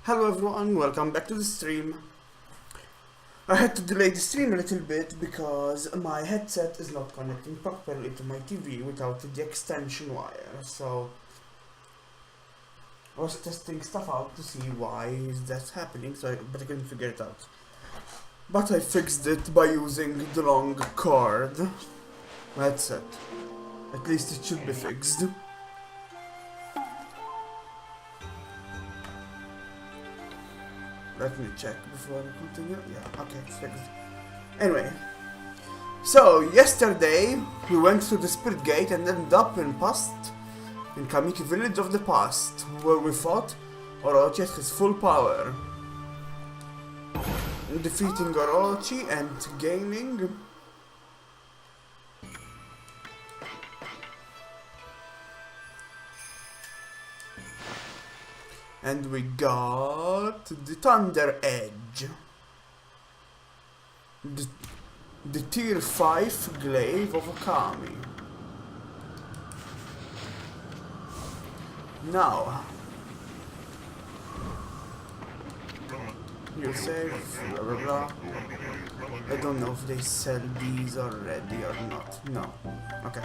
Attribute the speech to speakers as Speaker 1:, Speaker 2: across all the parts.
Speaker 1: Hello everyone, welcome back to the stream. I had to delay the stream a little bit because my headset is not connecting properly to my TV without the extension wire, so I was testing stuff out to see why is that happening, but I couldn't figure it out. But I fixed it by using the long cord headset. At least it should be fixed. Let me check before I continue. Yeah, okay, it's fixed. Anyway, so yesterday we went to the Spirit Gate and ended up in Kamiki Village of the Past, where we fought Orochi at his full power, defeating Orochi and gaining and we got the Thunder Edge, the tier 5 glaive of Okami. Now, you save, blah blah blah. I don't know if they sell these already or not. No. Okay.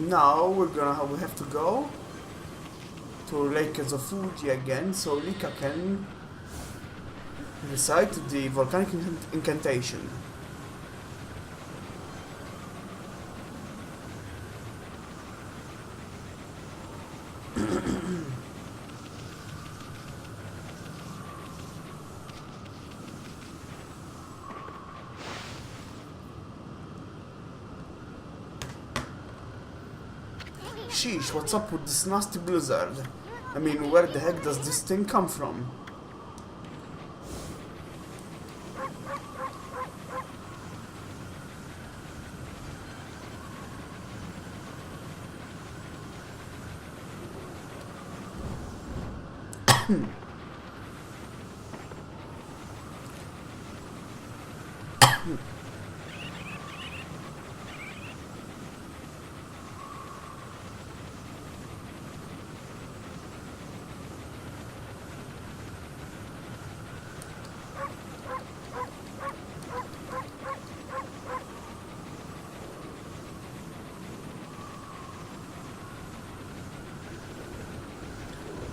Speaker 1: Now we have to go to Lake Ezofuji again, so Lika can recite the volcanic incantation. Sheesh, what's up with this nasty blizzard? I mean, where the heck does this thing come from?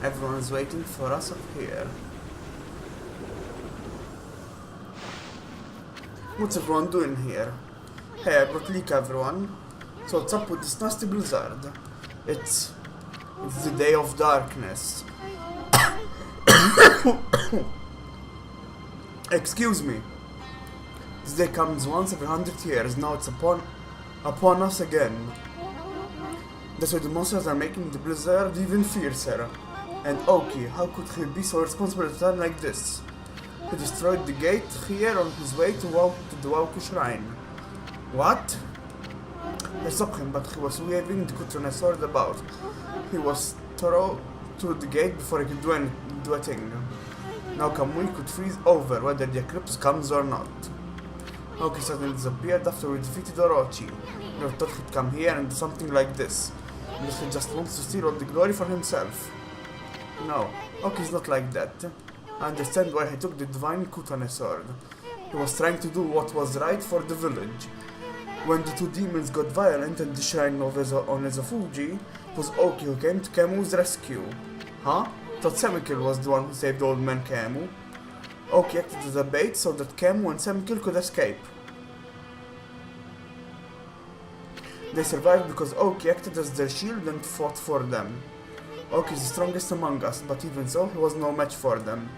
Speaker 1: Everyone's waiting for us up here. What's everyone doing here? Hey, I brought Lika, everyone. So what's up with this nasty blizzard? It's the day of darkness. Excuse me. This day comes once every 100 years. Now it's upon us again. That's why the monsters are making the blizzard even fiercer. And Oki, how could he be so responsible at a time like this? He destroyed the gate here on his way to the Waoku Shrine. What? I stopped him, but he was waving the Kutsune sword about. He was thrown to the gate before he could do a thing. Now Kamui could freeze over whether the eclipse comes or not. Oki suddenly disappeared after we defeated Orochi. Never thought he'd come here and do something like this. Unless he just wants to steal all the glory for himself. No, Oki's not like that. I understand why he took the divine Kutane sword. He was trying to do what was right for the village. When the two demons got violent at the shrine on Ezofuji, it was Oki who came to Kemu's rescue. Huh? Thought Semikil was the one who saved old man Kemu. Oki acted as a bait so that Kemu and Semikil could escape. They survived because Oki acted as their shield and fought for them. Oki is the strongest among us, but even so, he was no match for them.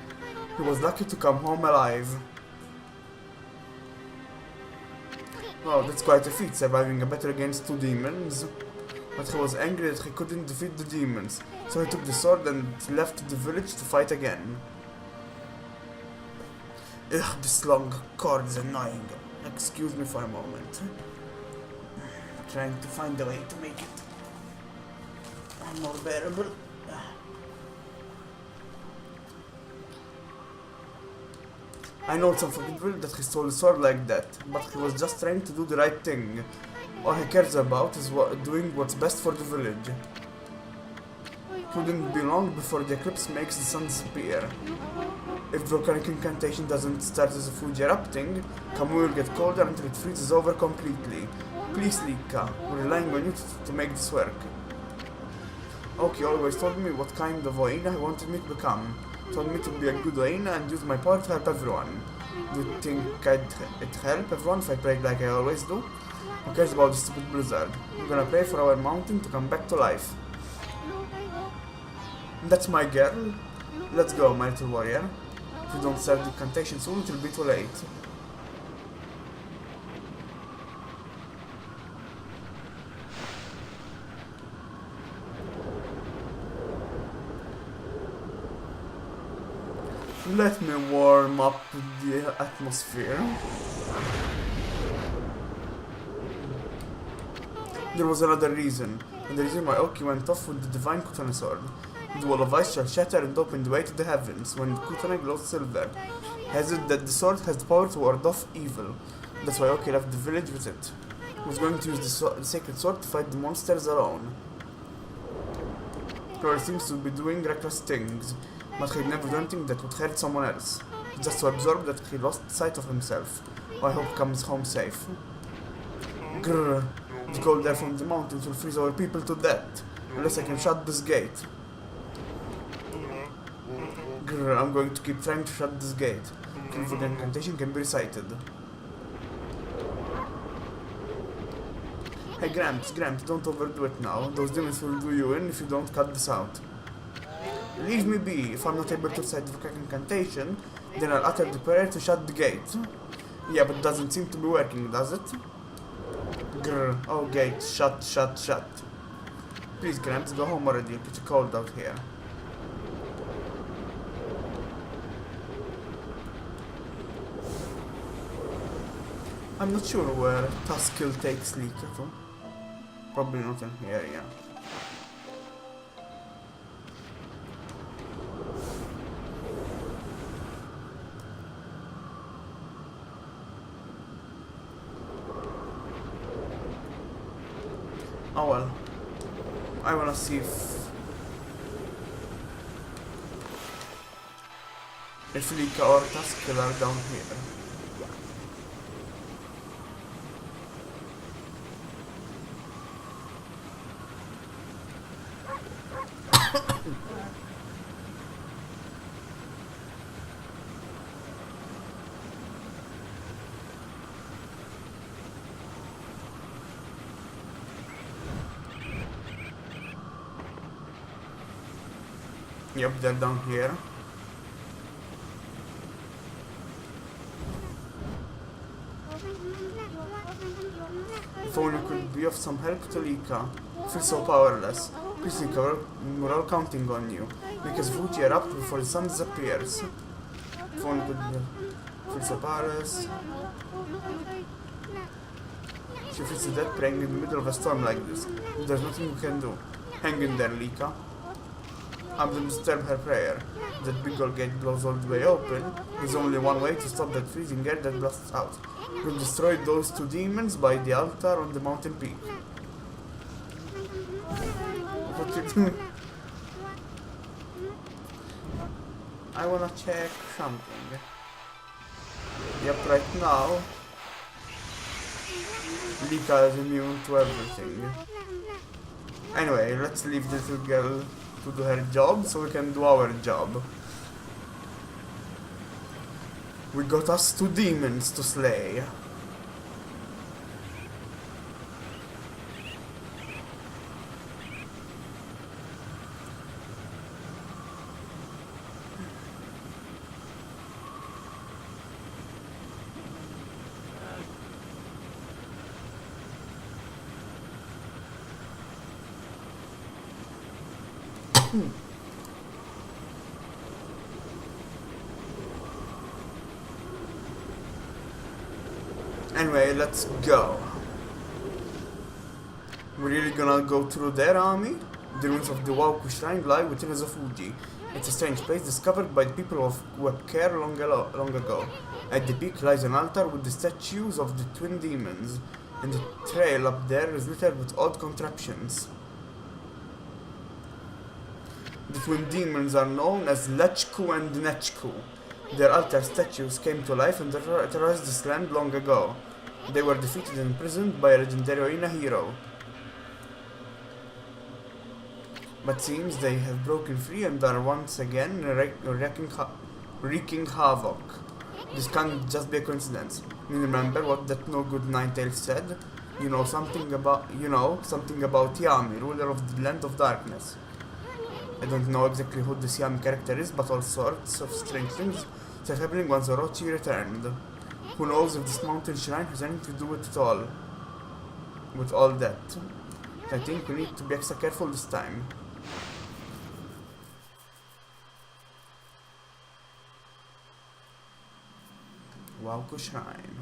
Speaker 1: He was lucky to come home alive. Wow, that's quite a feat, surviving a battle against two demons. But he was angry that he couldn't defeat the demons, so he took the sword and left the village to fight again. Ugh, this long cord is annoying. Excuse me for a moment. Trying to find a way to make it more bearable. I know it's unforgivable that he stole a sword like that, but he was just trying to do the right thing. All he cares about is doing what's best for the village. It wouldn't be long before the eclipse makes the sun disappear. If the volcanic incantation doesn't start as a Fuji erupting, Kamui will get colder until it freezes over completely. Please, Lika, we're relying on you to make this work. Oki always told me what kind of Oina he wanted me to become. Told me to be a good Oina and use my power to help everyone. Do you think it'd help everyone if I prayed like I always do? Who cares about the stupid blizzard? I'm gonna pray for our mountain to come back to life. That's my girl. Let's go, my little warrior. If you don't start the incantation soon, it'll be too late. Let me warm up the atmosphere. There was another reason, and the reason why Oki went off with the divine Kutane sword. The wall of ice shall shatter and open the way to the heavens when Kutane glows silver. Has it that the sword has the power to ward off evil. That's why Oki left the village with it. He was going to use the sacred sword to fight the monsters alone. He seems to be doing reckless things, but he'd never do anything that would hurt someone else. He's just so absorbed that he lost sight of himself. I hope he comes home safe. Grrr. The cold air from the mountains will freeze our people to death, unless I can shut this gate. Grrr, I'm going to keep trying to shut this gate, until the incantation can be recited. Hey Gramps, don't overdo it now. Those demons will do you in if you don't cut this out. Leave me be. If I'm not able to recite the incantation, then I'll utter the prayer to shut the gate. Yeah, but it doesn't seem to be working, does it? Grr. Oh, gate. Shut. Please, Gramps, go home already. It's cold out here. I'm not sure where Tuskill takes Lika to. Probably not in here, yeah. Oh well. I wanna see if Lika or Tuskill are down here. Yep, they're down here. If only could be of some help to Lika. I feel so powerless. Please, Lika, we're all counting on you. Make us Fuji erupt before the sun disappears. If only could feel so powerless. She feels dead praying in the middle of a storm like this. There's nothing we can do. Hang in there, Lika. I'm going to disturb her prayer. That big old gate blows all the way open. There's only one way to stop that freezing air that blasts out. We'll destroy those two demons by the altar on the mountain peak. What you doing? I wanna check something. Yep, right now Lika is immune to everything. Anyway, let's leave this little girl to do her job so we can do our job. We got us two demons to slay. Anyway, let's go. We're really gonna go through their army? The ruins of the Waoku Shrine lie within Fuji. It's a strange place discovered by the people of Webcare long ago. At the peak lies an altar with the statues of the twin demons. and the trail up there is littered with odd contraptions. The twin demons are known as Lechku and Nechku. Their altar statues came to life and terrorized this land long ago. They were defeated and imprisoned by a legendary Oina hero. But seems they have broken free and are once again wreaking havoc. This can't just be a coincidence. You remember what that no good Ninetales said? You know something about Yami, ruler of the land of darkness. I don't know exactly who this Yami character is, but all sorts of strange things are happening once Orochi returned. Who knows if this mountain shrine has anything to do with it all? With all that. I think we need to be extra careful this time. Wauku Shrine.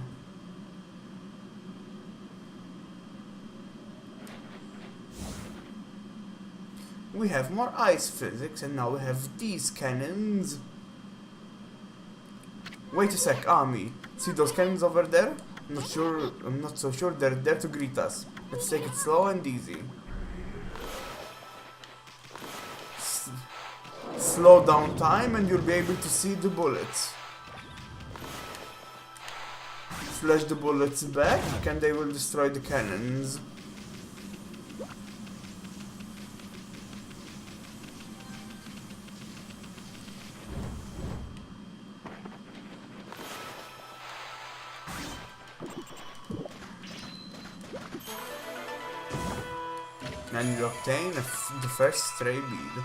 Speaker 1: We have more ice physics, and now we have these cannons. Wait a sec, Ami. See those cannons over there? I'm not so sure they're there to greet us. Let's take it slow and easy. Slow down time and you'll be able to see the bullets. Flash the bullets back and they will destroy the cannons. And you obtain the first stray bead.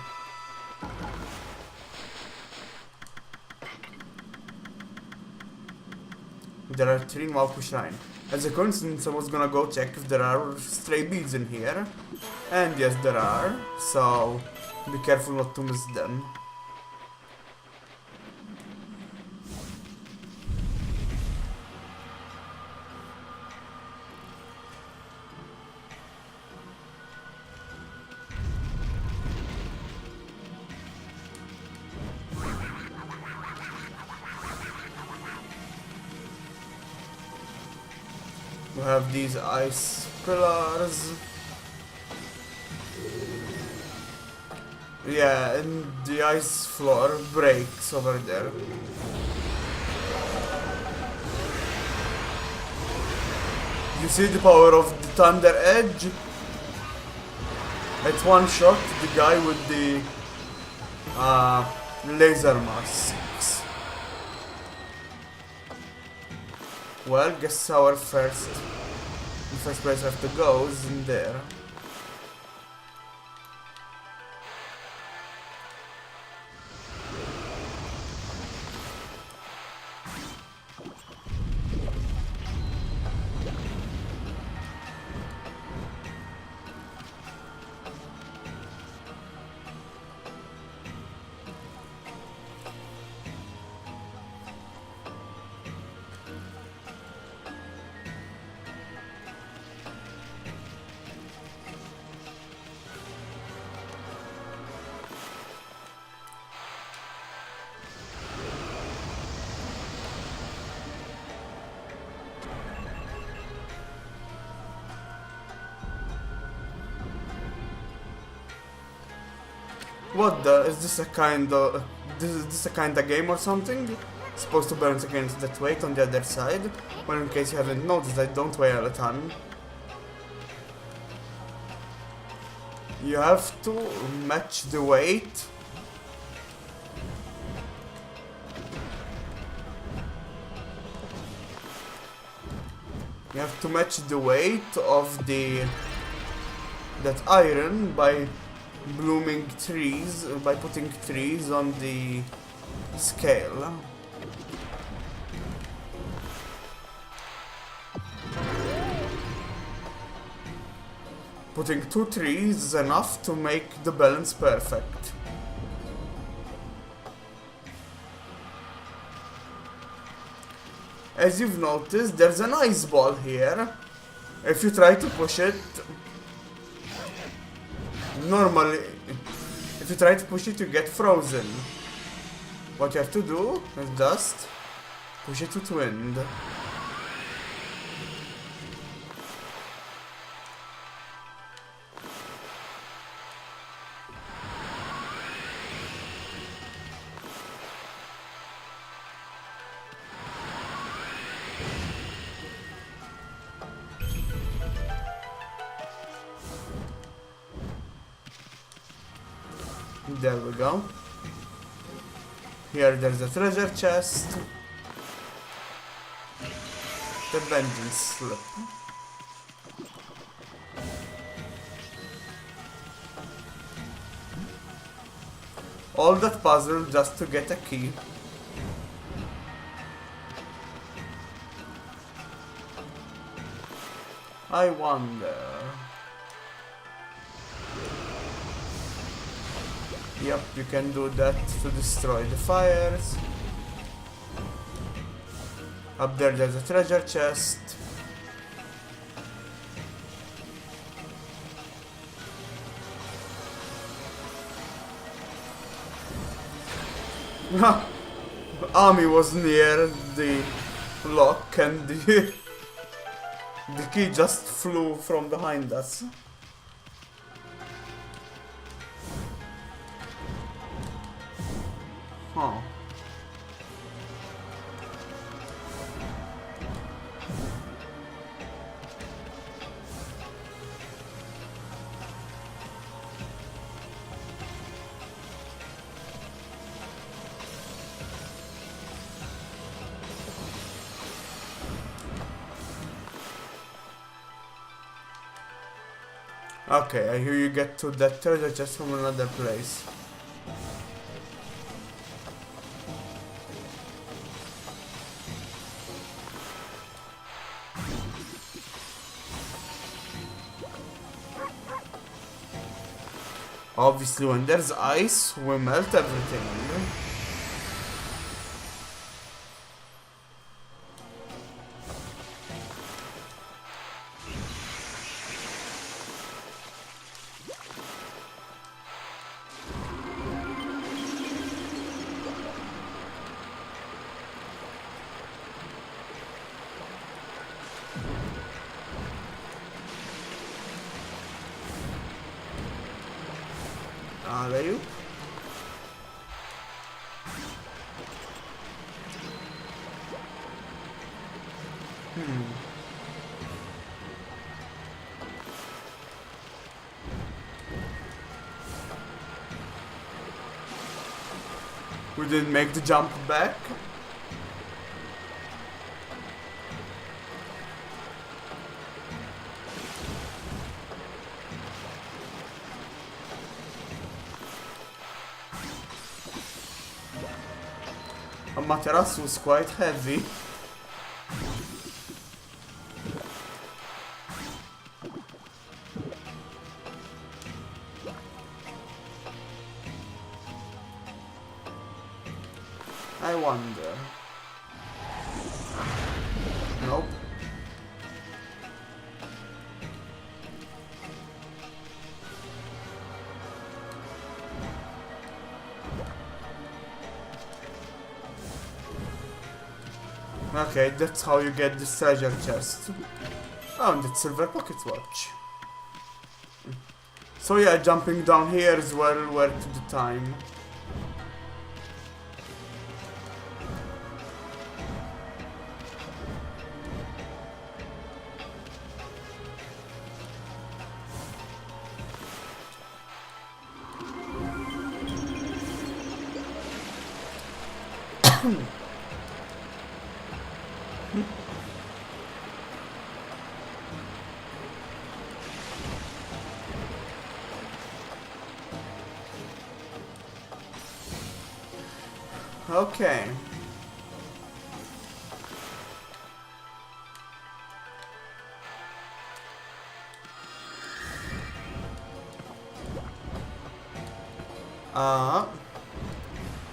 Speaker 1: There are 3 in Wauku Shrine. As a coincidence, I was gonna go check if there are stray beads in here. And yes, there are. So, be careful not to miss them. We have these ice pillars. Yeah, and the ice floor breaks over there. You see the power of the Thunder Edge? At one shot, the guy with the laser masks. Well, guess our the first place I have to go is in there. What the? Is this a kind of game or something? Supposed to balance against that weight on the other side? Well, in case you haven't noticed, I don't weigh a ton. You have to match the weight. You have to match the weight of that iron by blooming trees, by putting trees on the scale. Putting 2 trees is enough to make the balance perfect. As you've noticed, there's an ice ball here. If you try to push it, normally, if you try to push it, you get frozen. What you have to do is just push it with wind. There we go. Here there's a treasure chest. The vengeance slip. All that puzzle just to get a key. I wonder. Yep, you can do that to destroy the fires. Up there there's a treasure chest. Ami was near the lock and the key just flew from behind us. Huh. Okay, I hear you get to that treasure chest from another place. Obviously, when there's ice, we melt everything. Alley-oop. We didn't make the jump back. Materasu was quite heavy. I wonder. Nope. Okay, that's how you get this treasure chest. Oh, and it's silver pocket watch. So yeah, jumping down here is well worth the time. Okay.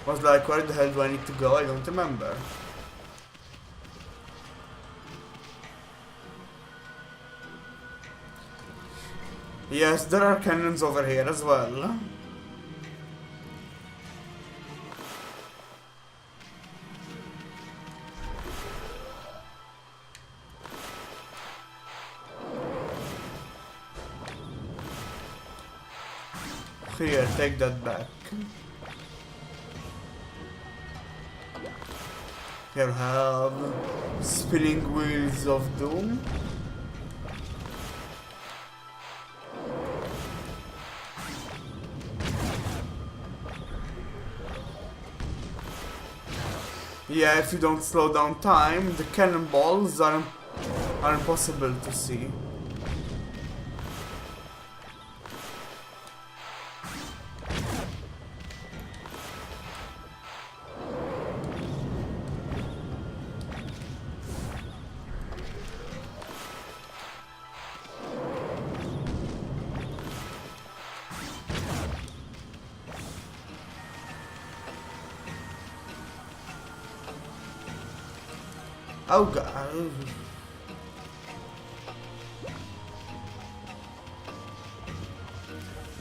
Speaker 1: Was like, where the hell do I need to go? I don't remember. Yes, there are cannons over here as well. Here, take that back. Here have spinning wheels of doom. Yeah, if you don't slow down time, the cannonballs are impossible to see. Oh god.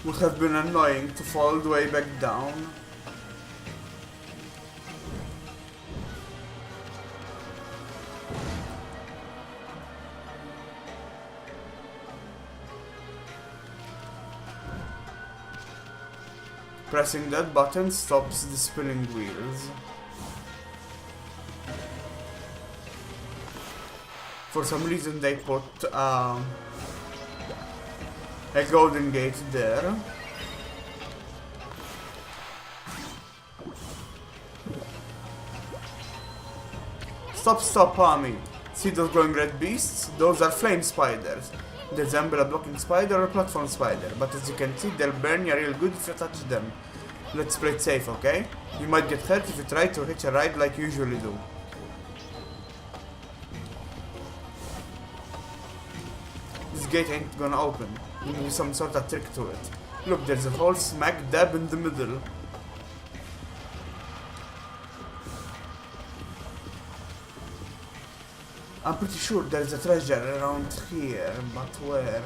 Speaker 1: Would have been annoying to fall all the way back down. Pressing that button stops the spinning wheels. For some reason they put a golden gate there. Stop, Okami. See those glowing red beasts? Those are flame spiders. They resemble a blocking spider or a platform spider, but as you can see, they'll burn you real good if you touch them. Let's play it safe, okay? You might get hurt if you try to hitch a ride like you usually do. This gate ain't gonna open. You need some sort of trick to it. Look, there's a hole smack dab in the middle. I'm pretty sure there's a treasure around here, but where?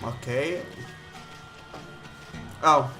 Speaker 1: Okay. Oh.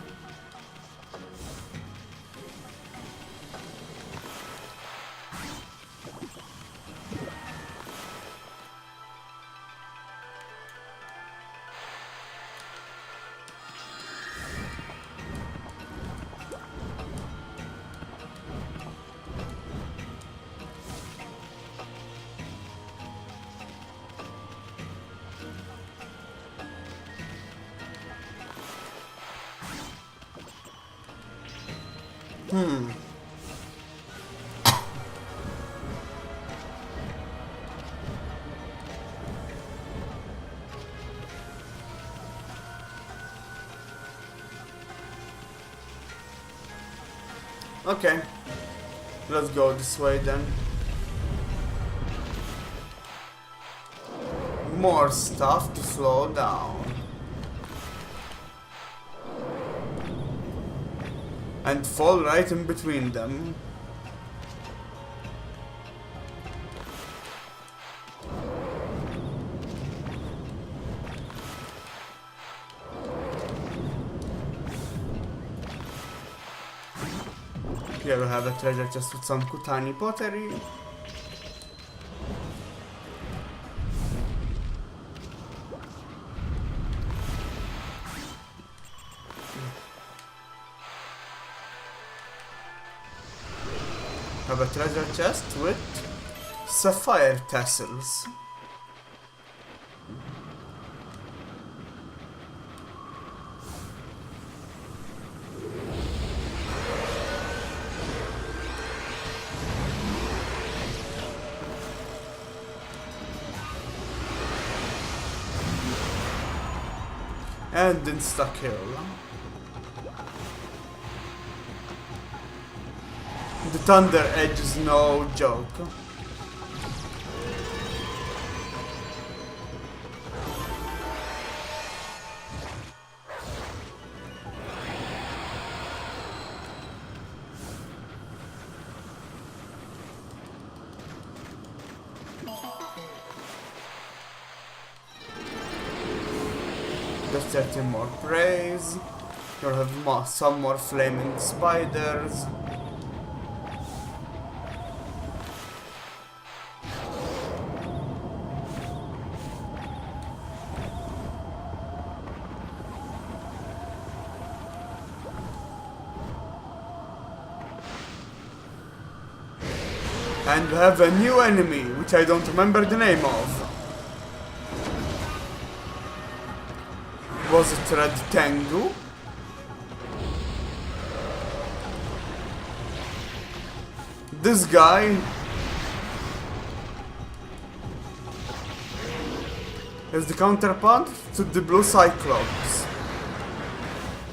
Speaker 1: Okay. Let's go this way then. More stuff to slow down. And fall right in between them. Here we have a treasure chest with some Kutani pottery. Have a treasure chest with sapphire tassels. And insta-kill. The Thunder Edge is no joke. Just 13 more praise. You'll have some more flaming spiders. And we have a new enemy, which I don't remember the name of. Was it Red Tengu? This guy is the counterpart to the Blue Cyclops.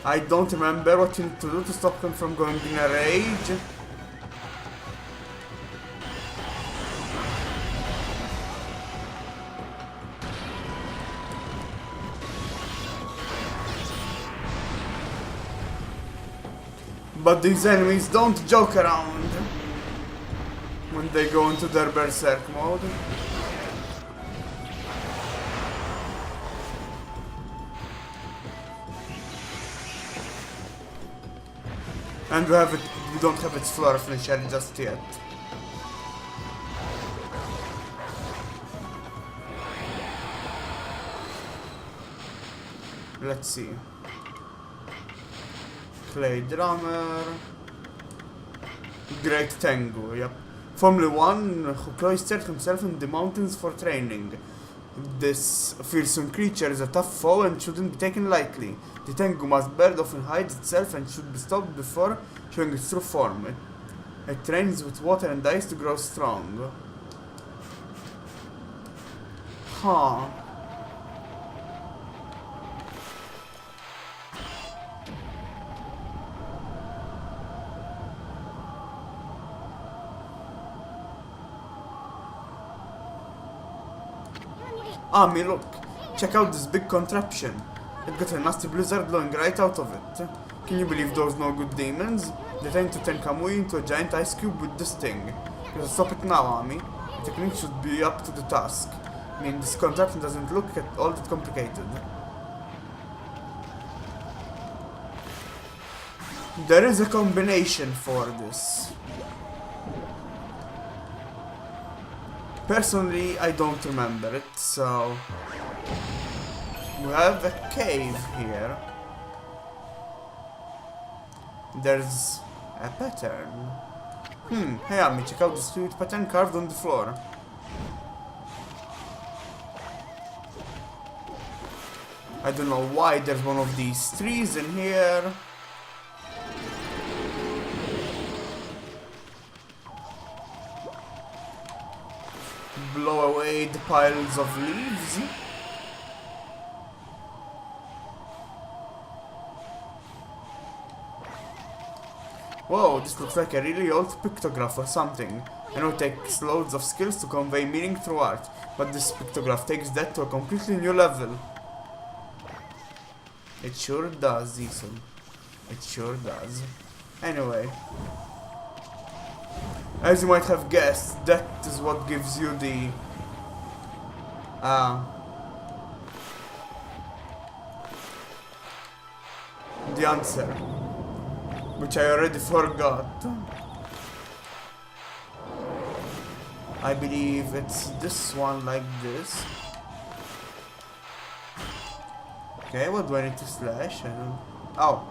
Speaker 1: I don't remember what you need to do to stop him from going in a rage. But these enemies don't joke around when they go into their berserk mode. And we don't have its floor finisher just yet. Let's see. Clay Drummer. Great Tengu, yep. Formerly one who cloistered himself in the mountains for training. This fearsome creature is a tough foe and shouldn't be taken lightly. The Tengu must bird often hides itself and should be stopped before showing its true form. It trains with water and ice to grow strong. Huh. Ami, look. Check out this big contraption. It got a nasty blizzard blowing right out of it. Can you believe those no good demons? They tend to turn Kamui into a giant ice cube with this thing. You gotta stop it now, Ami. The technique should be up to the task. I mean, this contraption doesn't look at all that complicated. There is a combination for this. Personally, I don't remember it, so... We have a cave here. There's a pattern. Hey Ami, check out the sweet pattern carved on the floor. I don't know why there's one of these trees in here. Blow away the piles of leaves. Whoa, this looks like a really old pictograph or something. I know it takes loads of skills to convey meaning through art, but this pictograph takes that to a completely new level. It sure does, Zisum. It sure does. Anyway. As you might have guessed, that is what gives you the answer, which I already forgot. I believe it's this one like this. Okay, what do I need to slash? I don't... Oh!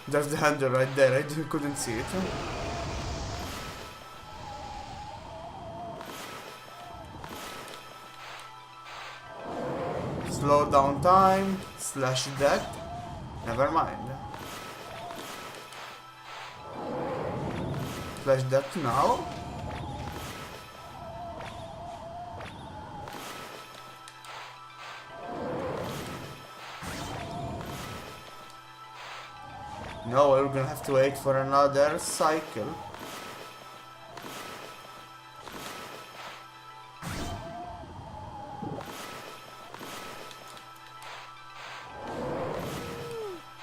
Speaker 1: There's the handle right there, I couldn't see it. Slow down time, slash that. Never mind. Slash that now. No, we're gonna have to wait for another cycle.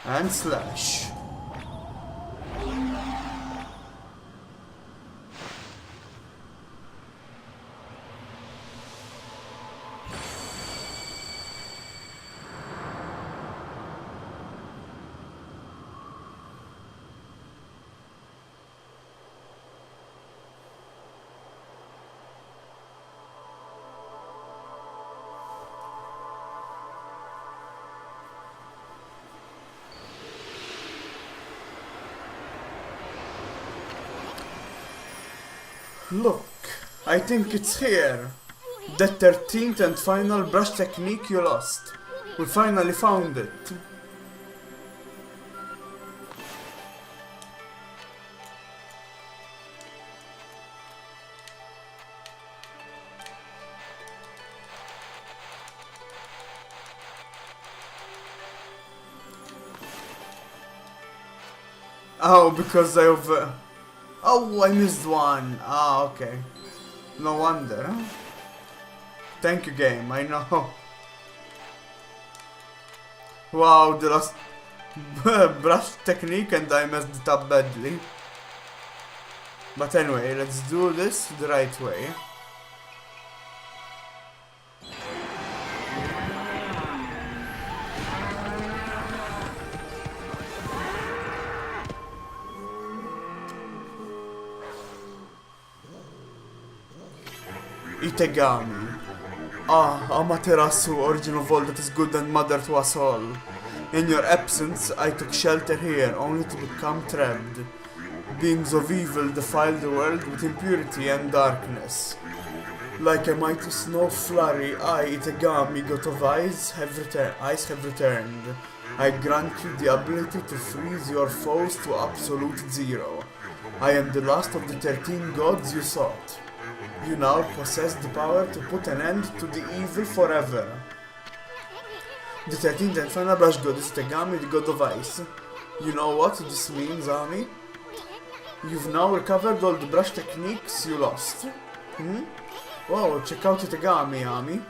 Speaker 1: And slash. Look, I think it's here. The 13th and final brush technique you lost. We finally found it. Oh, because oh, I missed one. Ah, okay. No wonder. Thank you, game. I know. Wow, the last brush technique and I messed it up badly. But anyway, let's do this the right way. Itagami. Ah, Amaterasu, origin of all that is good and mother to us all. In your absence, I took shelter here, only to become trapped. Beings of evil defile the world with impurity and darkness. Like a mighty snow flurry, I, Itagami, god of ice, have returned. I grant you the ability to freeze your foes to absolute zero. I am the last of the 13 gods you sought. You now possess the power to put an end to the evil forever. The 13th and final brush god is Itagami, the god of ice. You know what this means, Ami? You've now recovered all the brush techniques you lost. Wow, check out Itagami, Ami.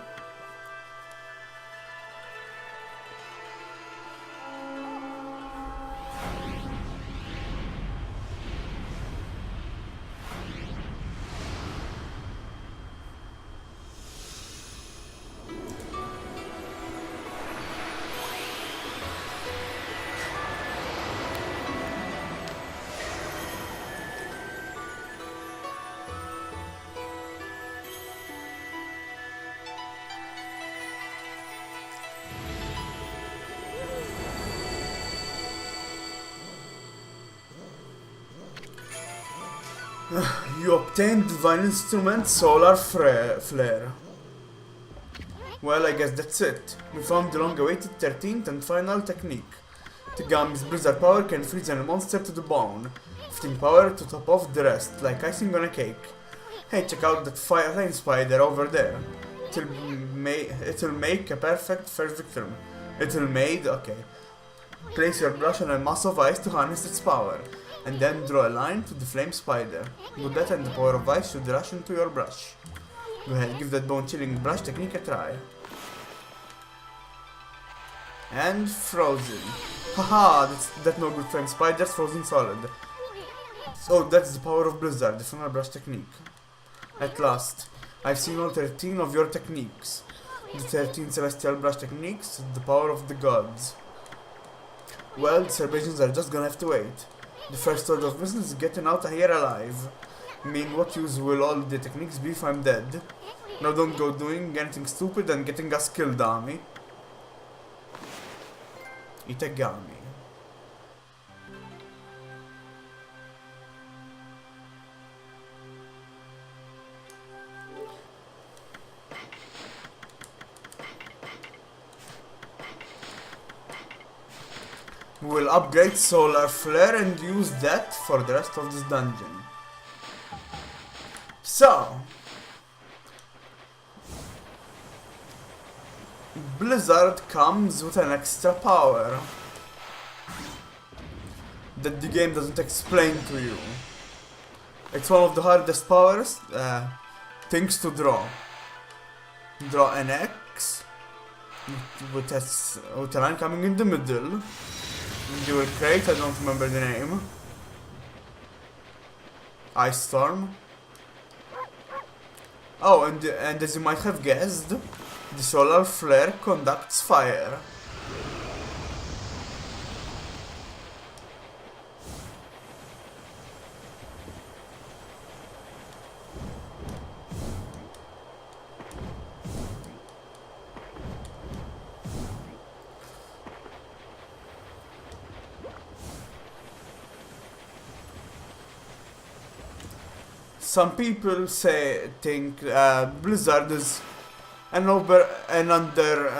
Speaker 1: You obtained Divine Instrument Solar Flare. Well, I guess that's it. We found the long-awaited 13th and final technique. Itagami's Blizzard power can freeze a monster to the bone, lifting power to top off the rest, like icing on a cake. Hey, check out that flame spider over there. It'll make a perfect first victim. Okay. Place your brush on a mass of ice to harness its power, and then draw a line to the flame spider. With that and the power of ice should rush into your brush. Go ahead, give that bone-chilling brush technique a try. And frozen. Haha, that no good flame spider's frozen solid. So that's the power of Blizzard, the final brush technique. At last, I've seen all 13 of your techniques. The 13 celestial brush techniques, the power of the gods. Well, the celebrations are just gonna have to wait. The first order of business is getting out of here alive. I mean, what use will all the techniques be if I'm dead? Now don't go doing anything stupid and getting us killed, Ami. Itagami. We'll upgrade Solar Flare and use that for the rest of this dungeon. So, Blizzard comes with an extra power that the game doesn't explain to you. It's one of the hardest powers, things to draw. Draw an X with a line coming in the middle. You will create, I don't remember the name. Ice Storm. Oh, and as you might have guessed, the Solar Flare conducts fire. some people think Blizzard is an under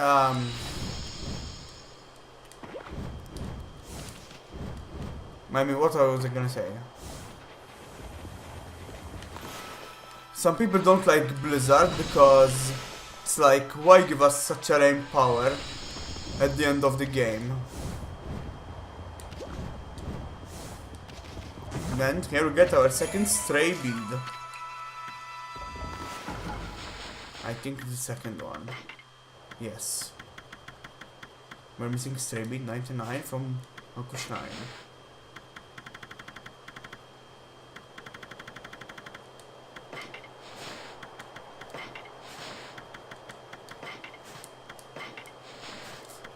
Speaker 1: I mean, what was I gonna say? Some people don't like Blizzard because it's like, why give us such a lame power at the end of the game? And here we get our second stray bead. I think the second one. Yes. We're missing stray bead 99 from Akush 9.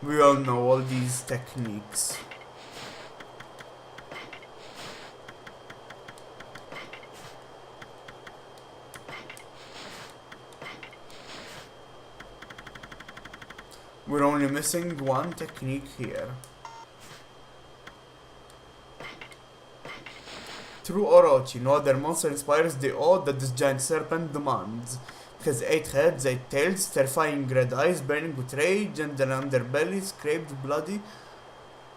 Speaker 1: We all know all these techniques. We're only missing one technique here. Through Orochi, no other monster inspires the awe that this giant serpent demands. It has 8 heads, 8 tails, terrifying red eyes burning with rage, and an underbelly scraped, bloody,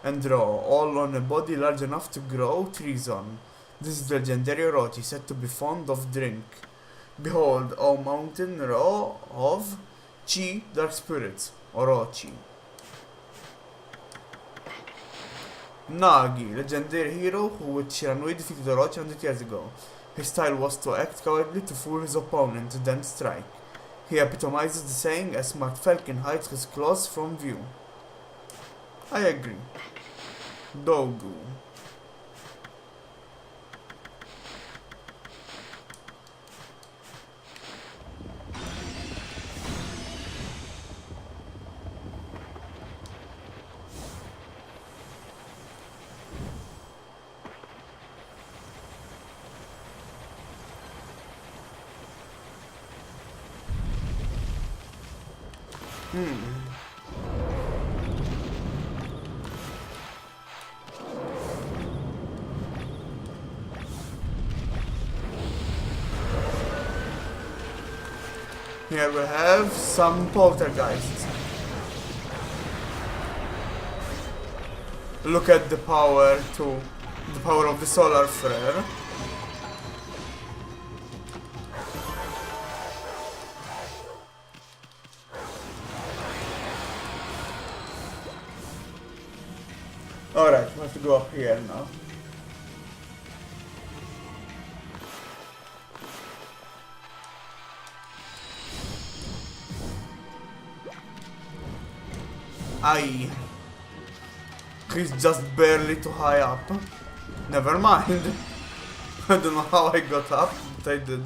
Speaker 1: and raw, all on a body large enough to grow trees on. This is the legendary Orochi, said to be fond of drink. Behold, O mountain raw of Chi, dark spirits, Orochi. Nagi, legendary hero who with Shiranui defeated Orochi 100 years ago. His style was to act cowardly to fool his opponent, then strike. He epitomizes the saying, a smart falcon hides his claws from view. I agree. Dogu. Here we have some poltergeists. Look at the power of the solar flare. Alright, we have to go up here now. Aye. He's just barely too high up. Never mind. I don't know how I got up, but I did.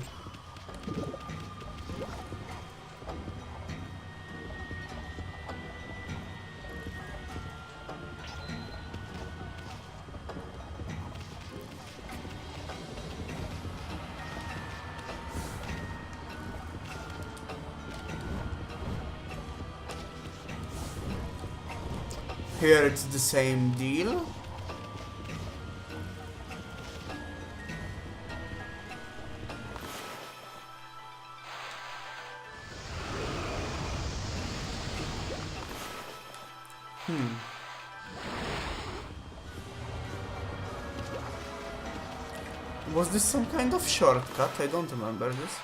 Speaker 1: Here it's the same deal. Was this some kind of shortcut? I don't remember this.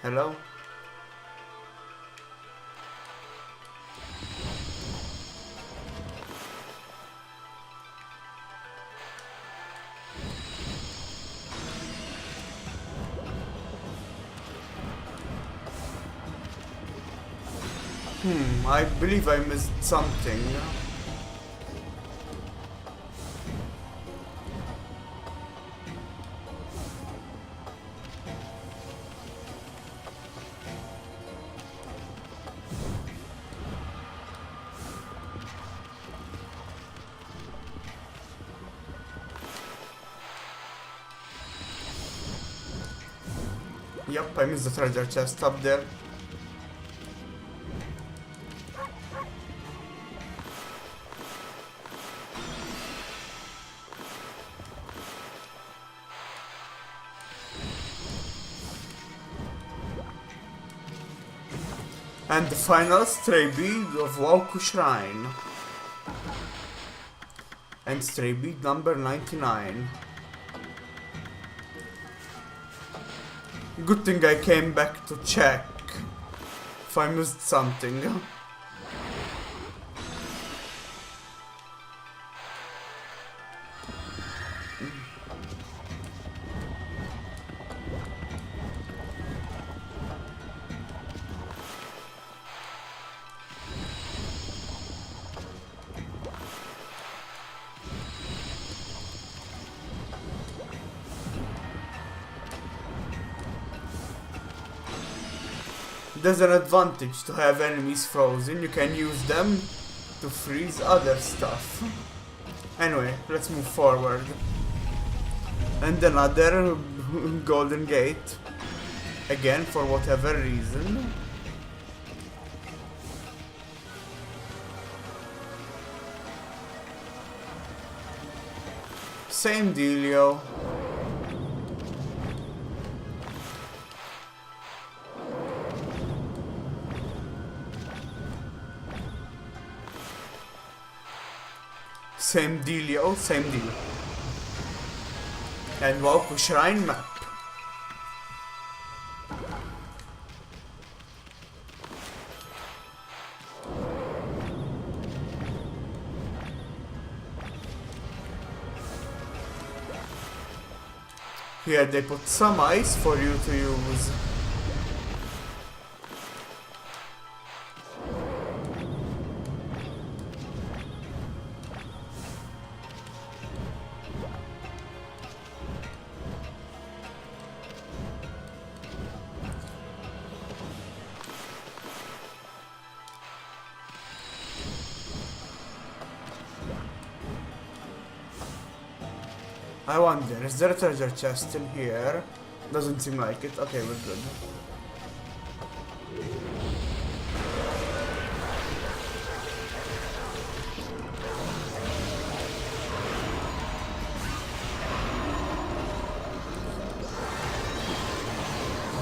Speaker 1: Hello? I believe I missed something. Yep, I missed the treasure chest up there. And the final stray bead of Wauku Shrine. And stray bead number 99. Good thing I came back to check if I missed something. There's an advantage to have enemies frozen. You can use them to freeze other stuff. Anyway, let's move forward. And another golden gate. Again, for whatever reason. Same dealio. Same dealio, same deal. And Wauku Shrine map. Here they put some ice for you to use. I wonder, is there a treasure chest in here? Doesn't seem like it. Okay, we're good.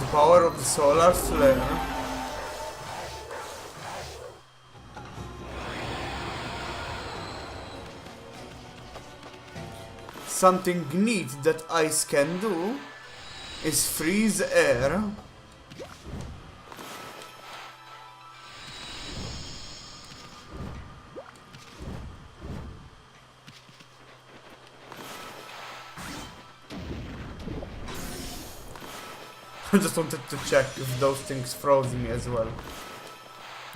Speaker 1: The power of the solar flare. Something neat that ice can do is freeze air. I just wanted to check if those things froze me as well.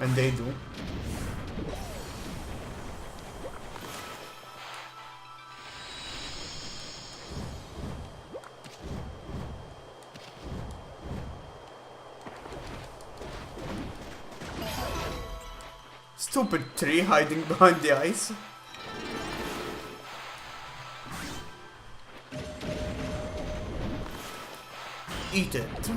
Speaker 1: And they do. Stupid tree hiding behind the ice. Eat it.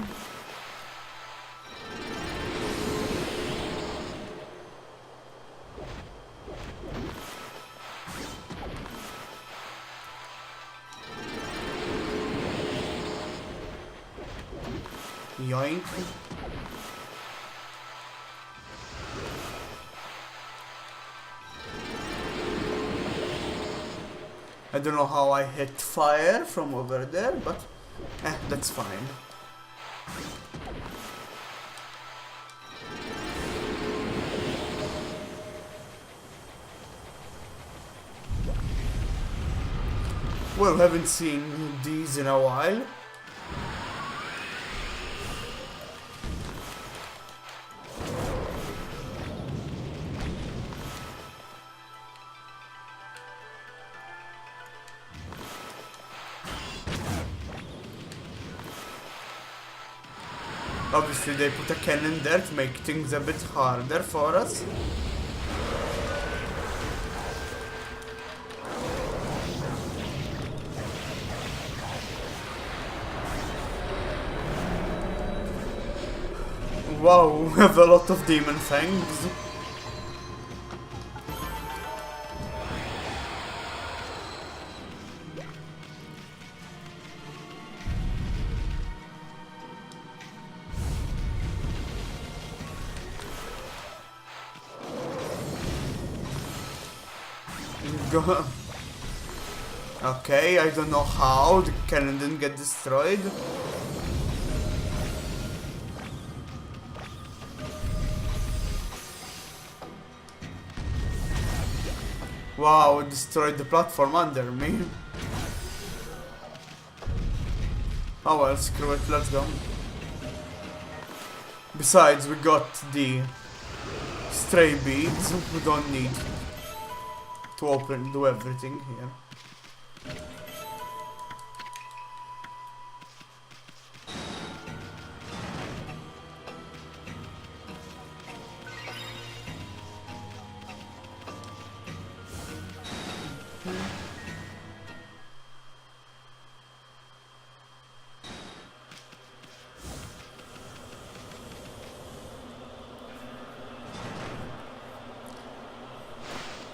Speaker 1: Yoink. I don't know how I hit fire from over there, but that's fine. Well, haven't seen these in a while. Obviously they put a cannon there to make things a bit harder for us. Wow, we have a lot of demon things. Okay, I don't know how the cannon didn't get destroyed. Wow, it destroyed the platform under me. Oh well, screw it, let's go. Besides, we got the stray beads. We don't need to do everything here.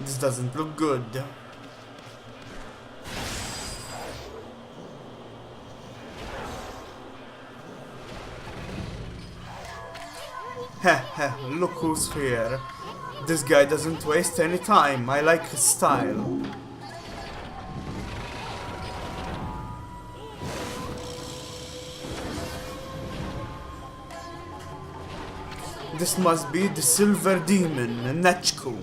Speaker 1: This doesn't look good. Heh, look who's here. This guy doesn't waste any time. I like his style. This must be the Silver Demon, Nechku.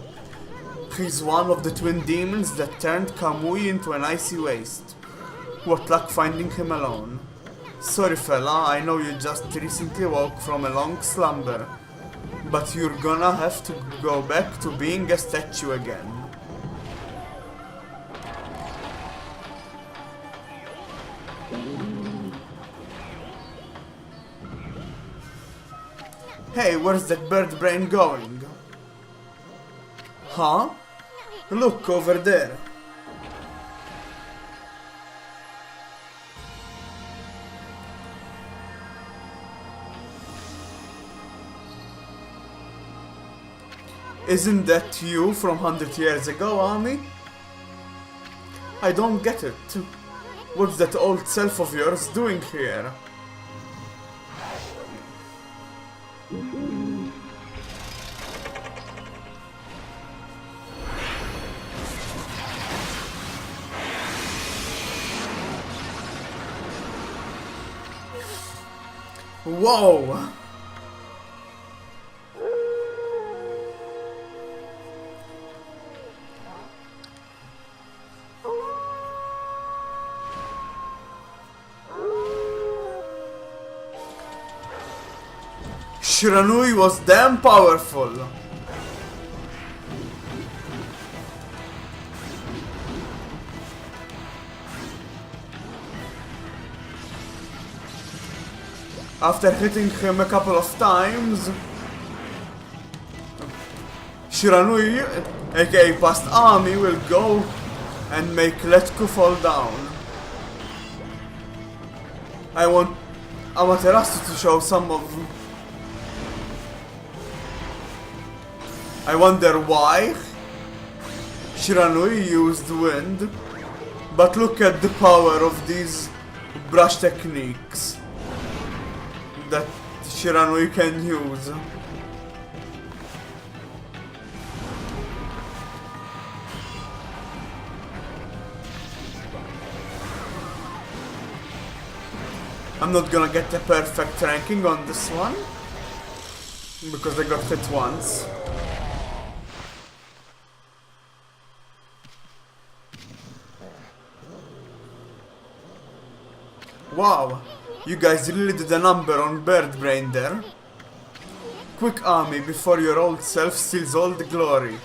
Speaker 1: He's one of the twin demons that turned Kamui into an icy waste. What luck finding him alone. Sorry fella, I know you just recently woke from a long slumber, but you're gonna have to go back to being a statue again. Hey, where's that bird brain going? Huh? Look over there. Isn't that you from 100 years ago, Ami? I don't get it. What's that old self of yours doing here? Whoa! Shiranui was damn powerful. After hitting him a couple of times, Shiranui, aka Past Ami, will go and make Letku fall down. I want Amaterasu to show some of... I wonder why Shiranui used wind, but look at the power of these brush techniques that Shiranui can use. I'm not gonna get a perfect ranking on this one because I got hit once. Wow, you guys really did a number on Bird Brain there. Quick, Ami, before your old self steals all the glory.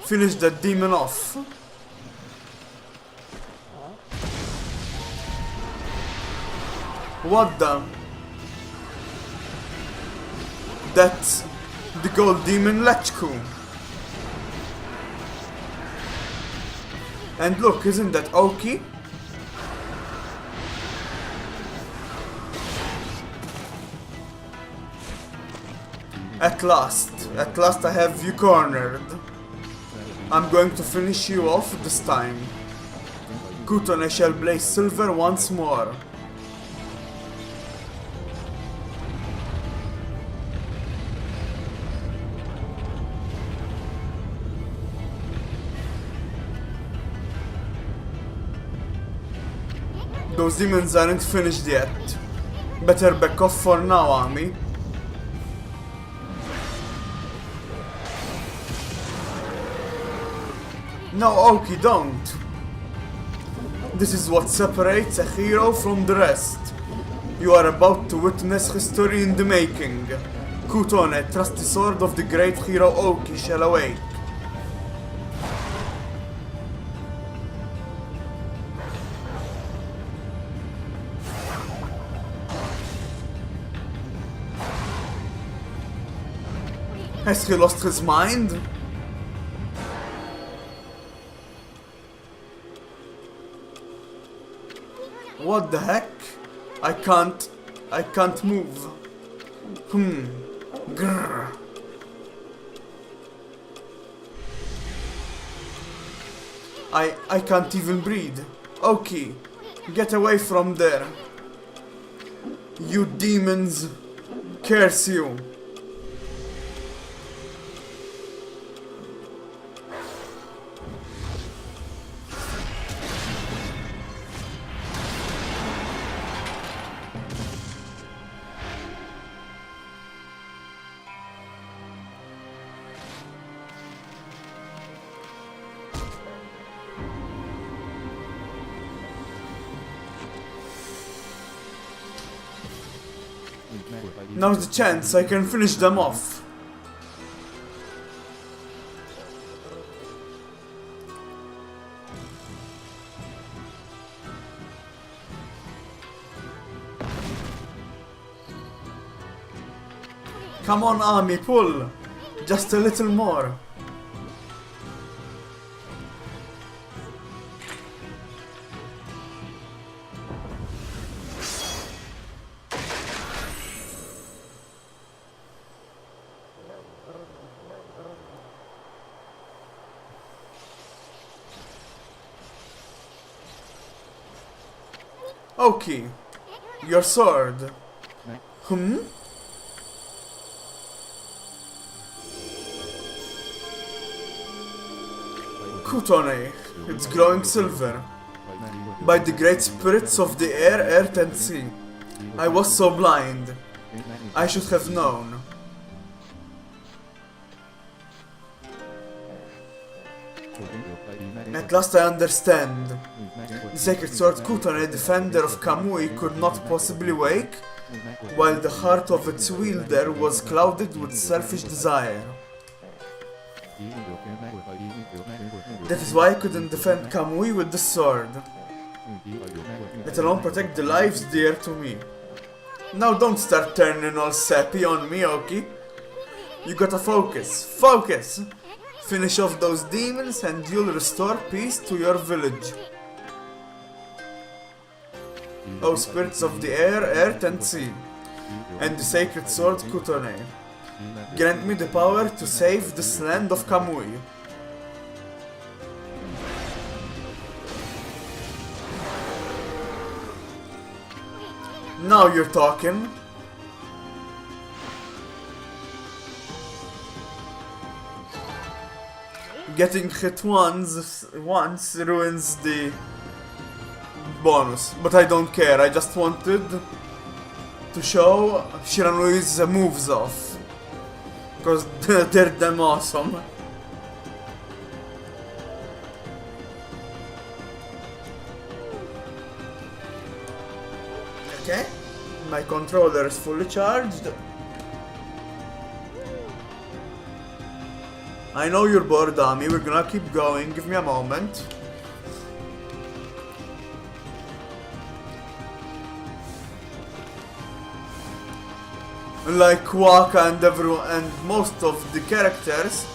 Speaker 1: Finish that demon off. What the? That's the gold demon Lechku. And look, isn't that Oki? At last I have you cornered. I'm going to finish you off this time. Kutone shall blaze silver once more. Those demons aren't finished yet. Better back off for now, Ami. No, Oki, don't. This is what separates a hero from the rest. You are about to witness history in the making. Kutone, trusty sword of the great hero Oki, shall awake. Has he lost his mind? What the heck? I can't move. Grrr. I can't even breathe. Oki, get away from there. You demons, curse you. Now's the chance I can finish them off. Come on, Ami, pull! Just a little more. Oki, your sword. Kutone, it's glowing silver. By the great spirits of the air, earth and sea. I was so blind. I should have known. At last I understand. The sacred sword Kutone, defender of Kamui, could not possibly wake, while the heart of its wielder was clouded with selfish desire. That is why I couldn't defend Kamui with the sword, let alone protect the lives dear to me. Now don't start turning all sappy on me, Oki. You gotta focus. Focus! Finish off those demons and you'll restore peace to your village. O spirits of the air, earth and sea, and the sacred sword Kutone, grant me the power to save this land of Kamui. Now you're talking. Getting hit once ruins the bonus, but I don't care. I just wanted to show Shiranui's moves off, because they're damn awesome. Okay, my controller is fully charged. I know you're bored, Ami. We're gonna keep going. Give me a moment. Like Waka and everyone and most of the characters,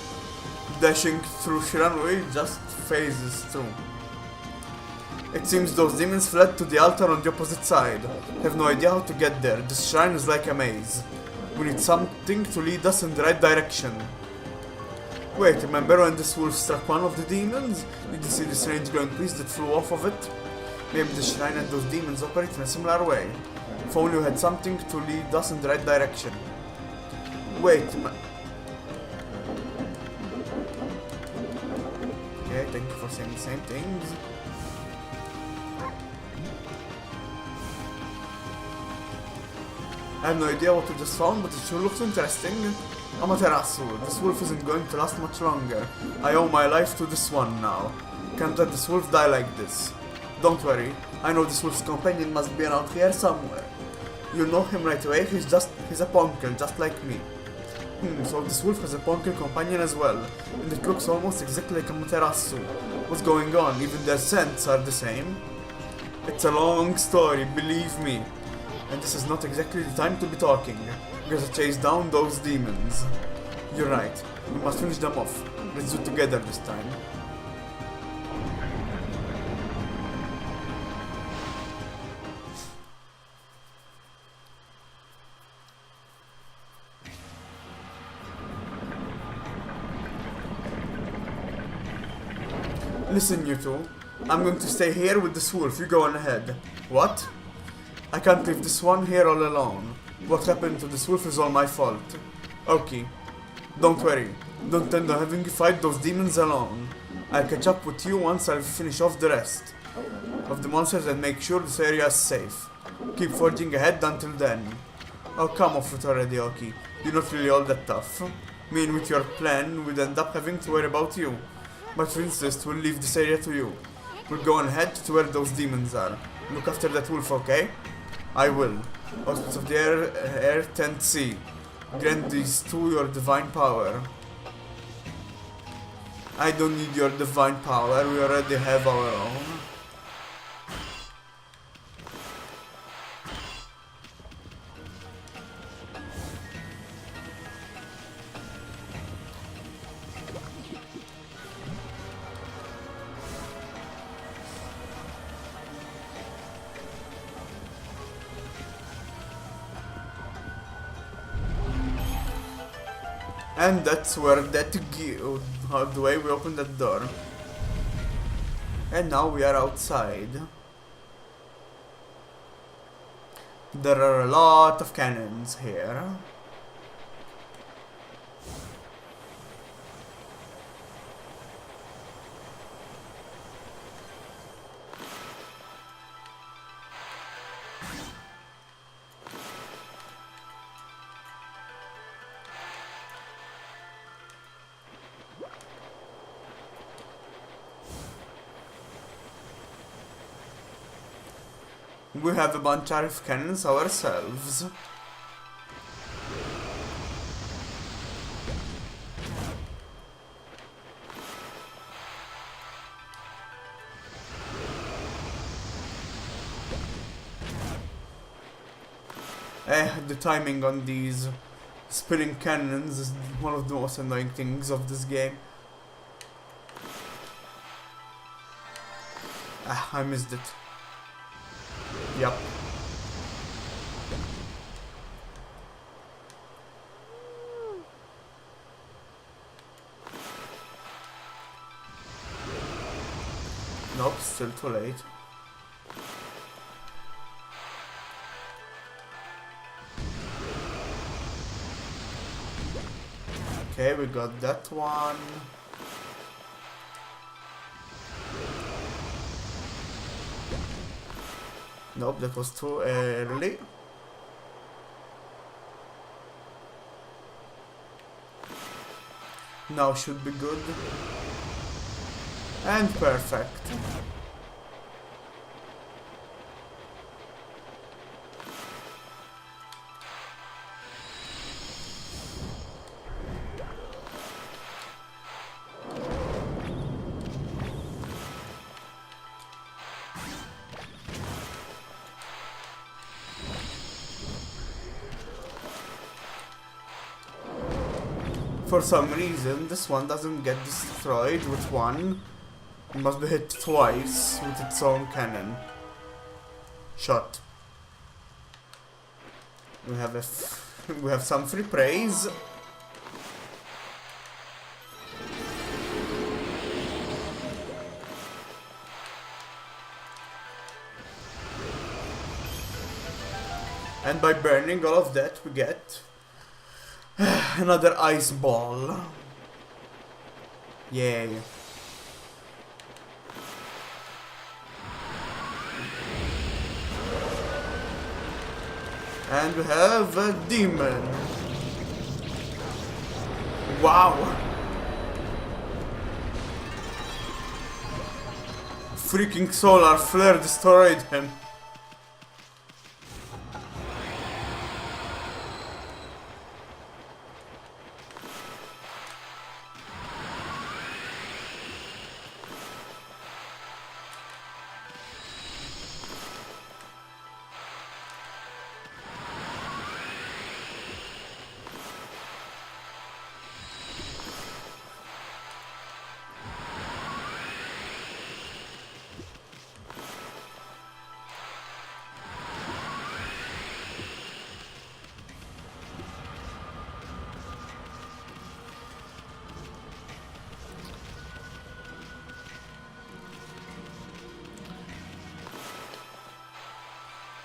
Speaker 1: dashing through Shiranui just phases through. It seems those demons fled to the altar on the opposite side. Have no idea how to get there. This shrine is like a maze. We need something to lead us in the right direction. Wait, remember when this wolf struck one of the demons? Did you see the strange glowing piece that flew off of it? Maybe the shrine and those demons operate in a similar way. If only we had something to lead us in the right direction. Wait, okay, thank you for saying the same things. I have no idea what we just found, but it sure looks interesting. Amaterasu, this wolf isn't going to last much longer. I owe my life to this one now. Can't let this wolf die like this. Don't worry, I know this wolf's companion must be around here somewhere. You'll know him right away, he's a ponkel, just like me. So this wolf has a ponkel companion as well, and it looks almost exactly like Amaterasu. What's going on? Even their scents are the same. It's a long story, believe me. And this is not exactly the time to be talking. We gotta chase down those demons. You're right, we must finish them off. Let's do it together this time. Listen, you two. I'm going to stay here with this wolf. You go on ahead. What? I can't leave this one here all alone. What happened to this wolf is all my fault. Okay. Don't worry. Don't tend on having you fight those demons alone. I'll catch up with you once I'll finish off the rest of the monsters and make sure this area is safe. Keep forging ahead until then. Oh, come off it already, Oki. You're not really all that tough. Me and with your plan, we'd end up having to worry about you. But for instance, we'll leave this area to you. We'll go on ahead to where those demons are. Look after that wolf, okay? I will. Auspice of the air 10C. Grant these two your divine power. I don't need your divine power, we already have our own. And that's where that the way we opened that door. And now we are outside. There are a lot of cannons here. We have a bunch of cannons ourselves. The timing on these spinning cannons is one of the most annoying things of this game. I missed it. Yep. Nope, still too late. Okay, we got that one. Nope, that was too early. Now should be good. And perfect. For some reason, this one doesn't get destroyed with one. It must be hit twice with its own cannon. Shot. We have some free praise. And by burning all of that, we get another ice ball. Yay. And we have a demon. Wow. Freaking solar flare destroyed him.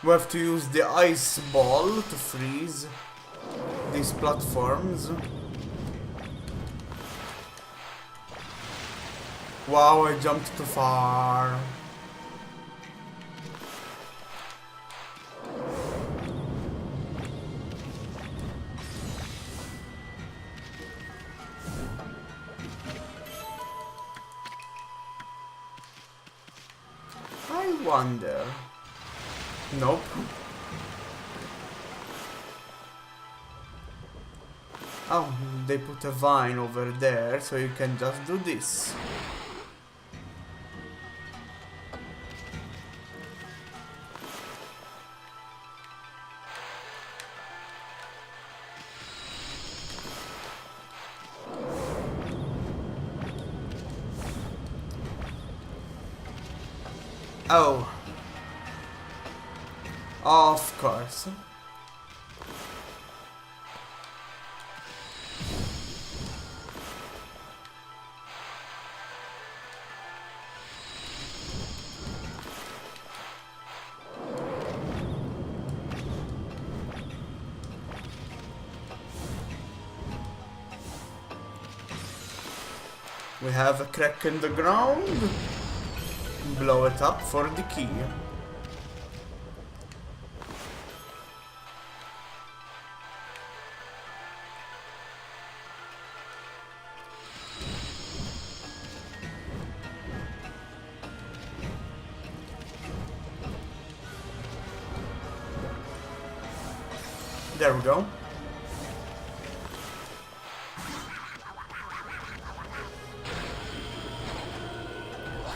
Speaker 1: We have to use the ice ball to freeze these platforms. Wow, I jumped too far. I wonder. Nope. Oh, they put a vine over there, so you can just do this. Oh. Of course. We have a crack in the ground. Blow it up for the key. There we go.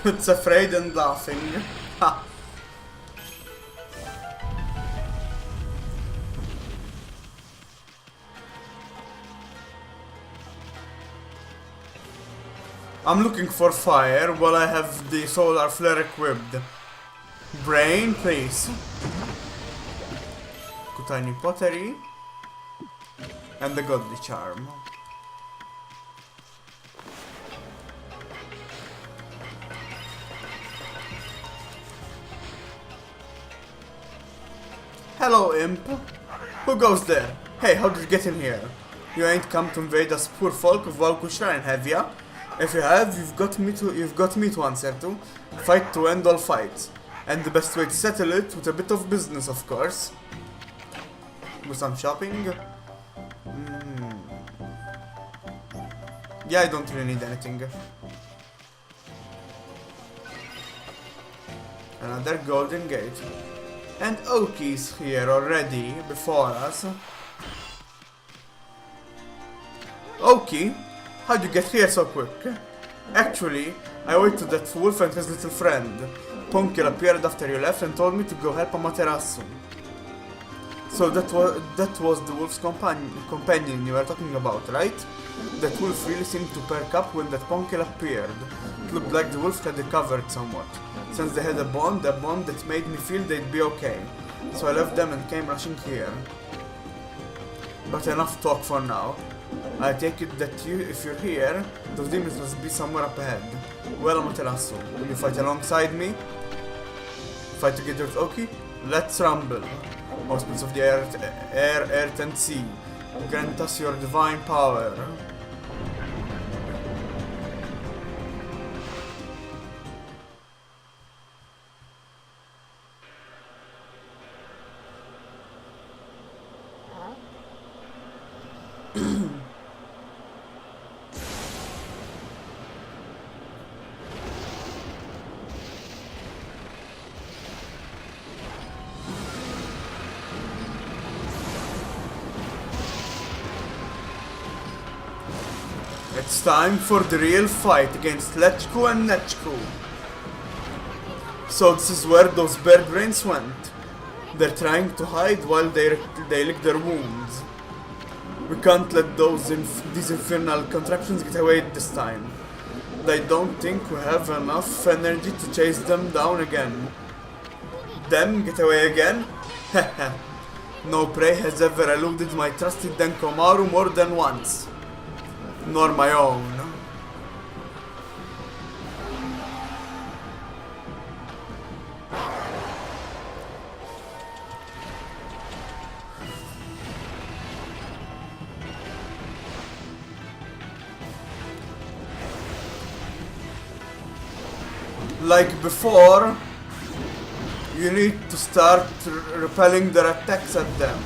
Speaker 1: It's afraid and laughing. Ha. I'm looking for fire while I have the solar flare equipped. Brain, please. Tiny pottery and the godly charm. Hello, imp. Who goes there? Hey, how did you get in here? You ain't come to invade us poor folk of Valku Shrine, have ya? If you have, you've got me to answer to. Fight to end all fights. And the best way to settle it, with a bit of business, of course. With some shopping. Yeah, I don't really need anything. Another golden gate. And Oki's here already, before us. Oki? How'd you get here so quick? Actually, I waited that wolf and his little friend. Ponkel appeared after you left and told me to go help Amaterasu. So that was the wolf's companion you were talking about, right? That wolf really seemed to perk up when that Ponkel appeared. It looked like the wolf had recovered somewhat. Since they had a bond that made me feel they'd be okay. So I left them and came rushing here. But enough talk for now. I take it that if you're here, those demons must be somewhere up ahead. Well, Amaterasu, will you fight alongside me? Fight together with Oki? Let's rumble. O spirits of the air, earth and sea, grant us your divine power. It's time for the real fight against Lechku and Nechku. So this is where those bird brains went. They're trying to hide while they lick their wounds. We can't let these infernal contraptions get away this time. I don't think we have enough energy to chase them down again. Them get away again? Haha. No prey has ever eluded my trusted Denkomaru more than once. Nor my own. Like before, you need to start repelling their attacks at them.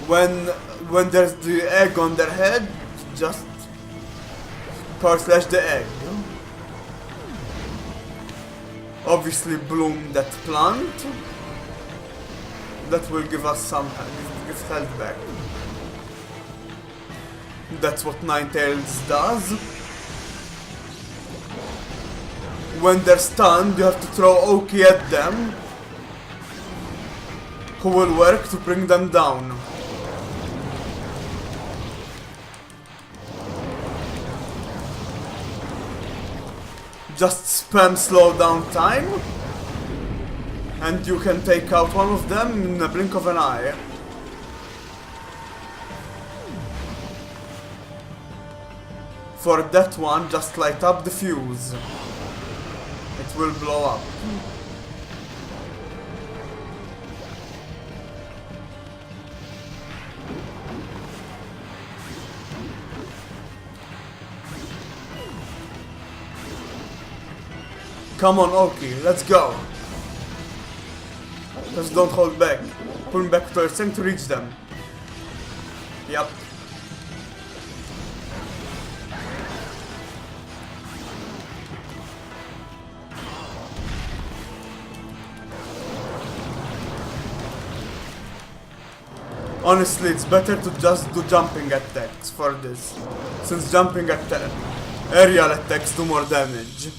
Speaker 1: When there's the egg on their head, just power slash the egg. Obviously bloom that plant. That will give us some health back. That's what Ninetales does. When they're stunned, you have to throw Oki at them, who will work to bring them down. Just spam slow down time, and you can take out one of them in the blink of an eye. For that one, just light up the fuse. It will blow up. Come on, Oki, let's go. Just don't hold back. Pull back to your strength to reach them. Yep. Honestly, it's better to just do jumping attacks for this, since jumping aerial attacks do more damage.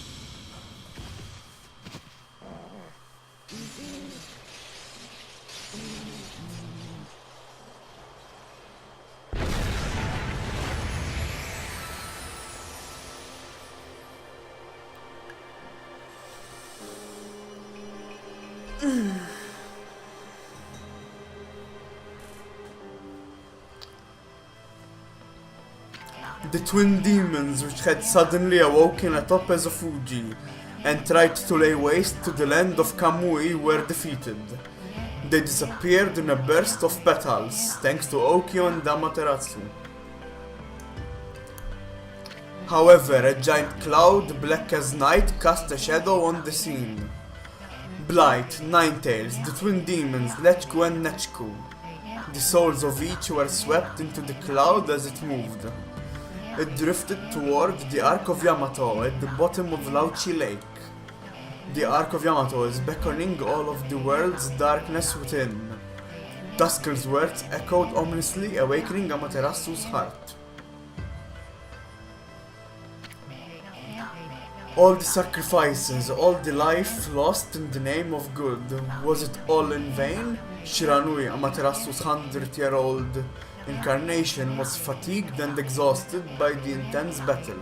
Speaker 1: The twin demons which had suddenly awoken atop Fuji and tried to lay waste to the land of Kamui were defeated. They disappeared in a burst of petals, thanks to Okio and Amaterasu. However, a giant cloud, black as night, cast a shadow on the scene. Blight, Ninetales, the twin demons, Lechku and Nechku. The souls of each were swept into the cloud as it moved. It drifted toward the Ark of Yamato at the bottom of Lauchi Lake. The Ark of Yamato is beckoning all of the world's darkness within. Dusker's words echoed ominously, awakening Amaterasu's heart. All the sacrifices, all the life lost in the name of good, was it all in vain? Shiranui, Amaterasu's 100-year-old incarnation, was fatigued and exhausted by the intense battle.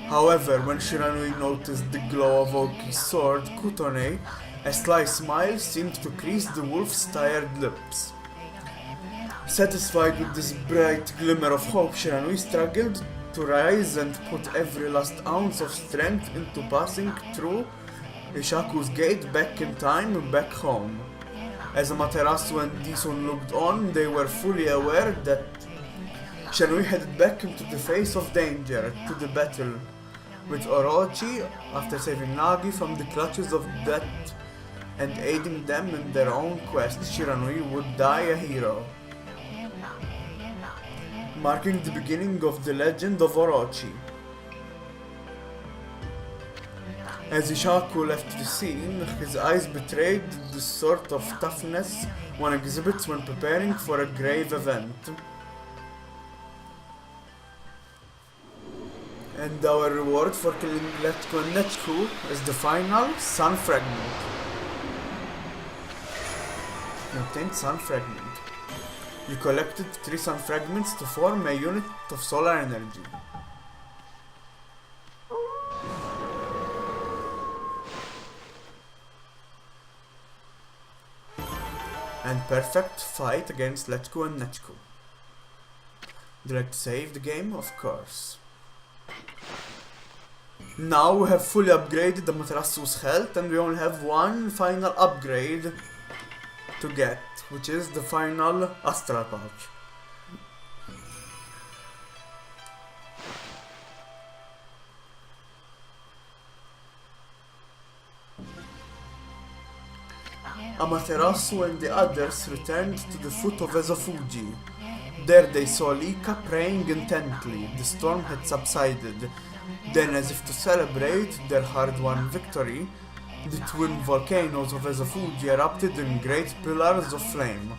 Speaker 1: However, when Shiranui noticed the glow of Oki's sword, Kutone, a sly smile seemed to crease the wolf's tired lips. Satisfied with this bright glimmer of hope, Shiranui struggled to rise and put every last ounce of strength into passing through Ishaku's gate back in time and back home. As Amaterasu and Disun looked on, they were fully aware that Shiranui headed back into the face of danger, to the battle with Orochi. After saving Nagi from the clutches of death and aiding them in their own quest, Shiranui would die a hero, marking the beginning of the legend of Orochi. As Ishaku left the scene, his eyes betrayed the sort of toughness one exhibits when preparing for a grave event. And our reward for killing Letko and Nechku is the final Sun Fragment. You obtained Sun Fragment. You collected 3 Sun Fragments to form a unit of solar energy. And perfect fight against Letko and Nechku. Would you like to save the game? Of course. Now we have fully upgraded the Amaterasu's health and we only have one final upgrade to get, which is the final Astral Pouch. Amaterasu and the others returned to the foot of Ezofuji. There they saw Lika praying intently. The storm had subsided. Then, as if to celebrate their hard-won victory, the twin volcanoes of Ezofuji erupted in great pillars of flame.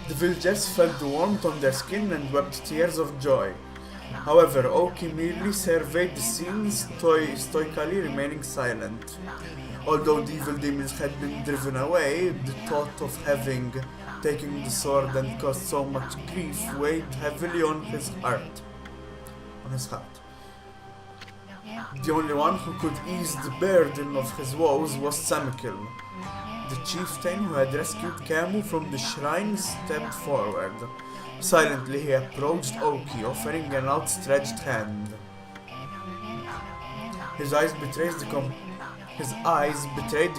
Speaker 1: The villagers felt the warmth on their skin and wept tears of joy. However, Oki merely surveyed the scene, stoically remaining silent. Although the evil demons had been driven away, the thought of having taken the sword and caused so much grief weighed heavily on his heart. The only one who could ease the burden of his woes was Samikil. The chieftain who had rescued Kamu from the shrine stepped forward. Silently he approached Oki, offering an outstretched hand. His eyes betrayed the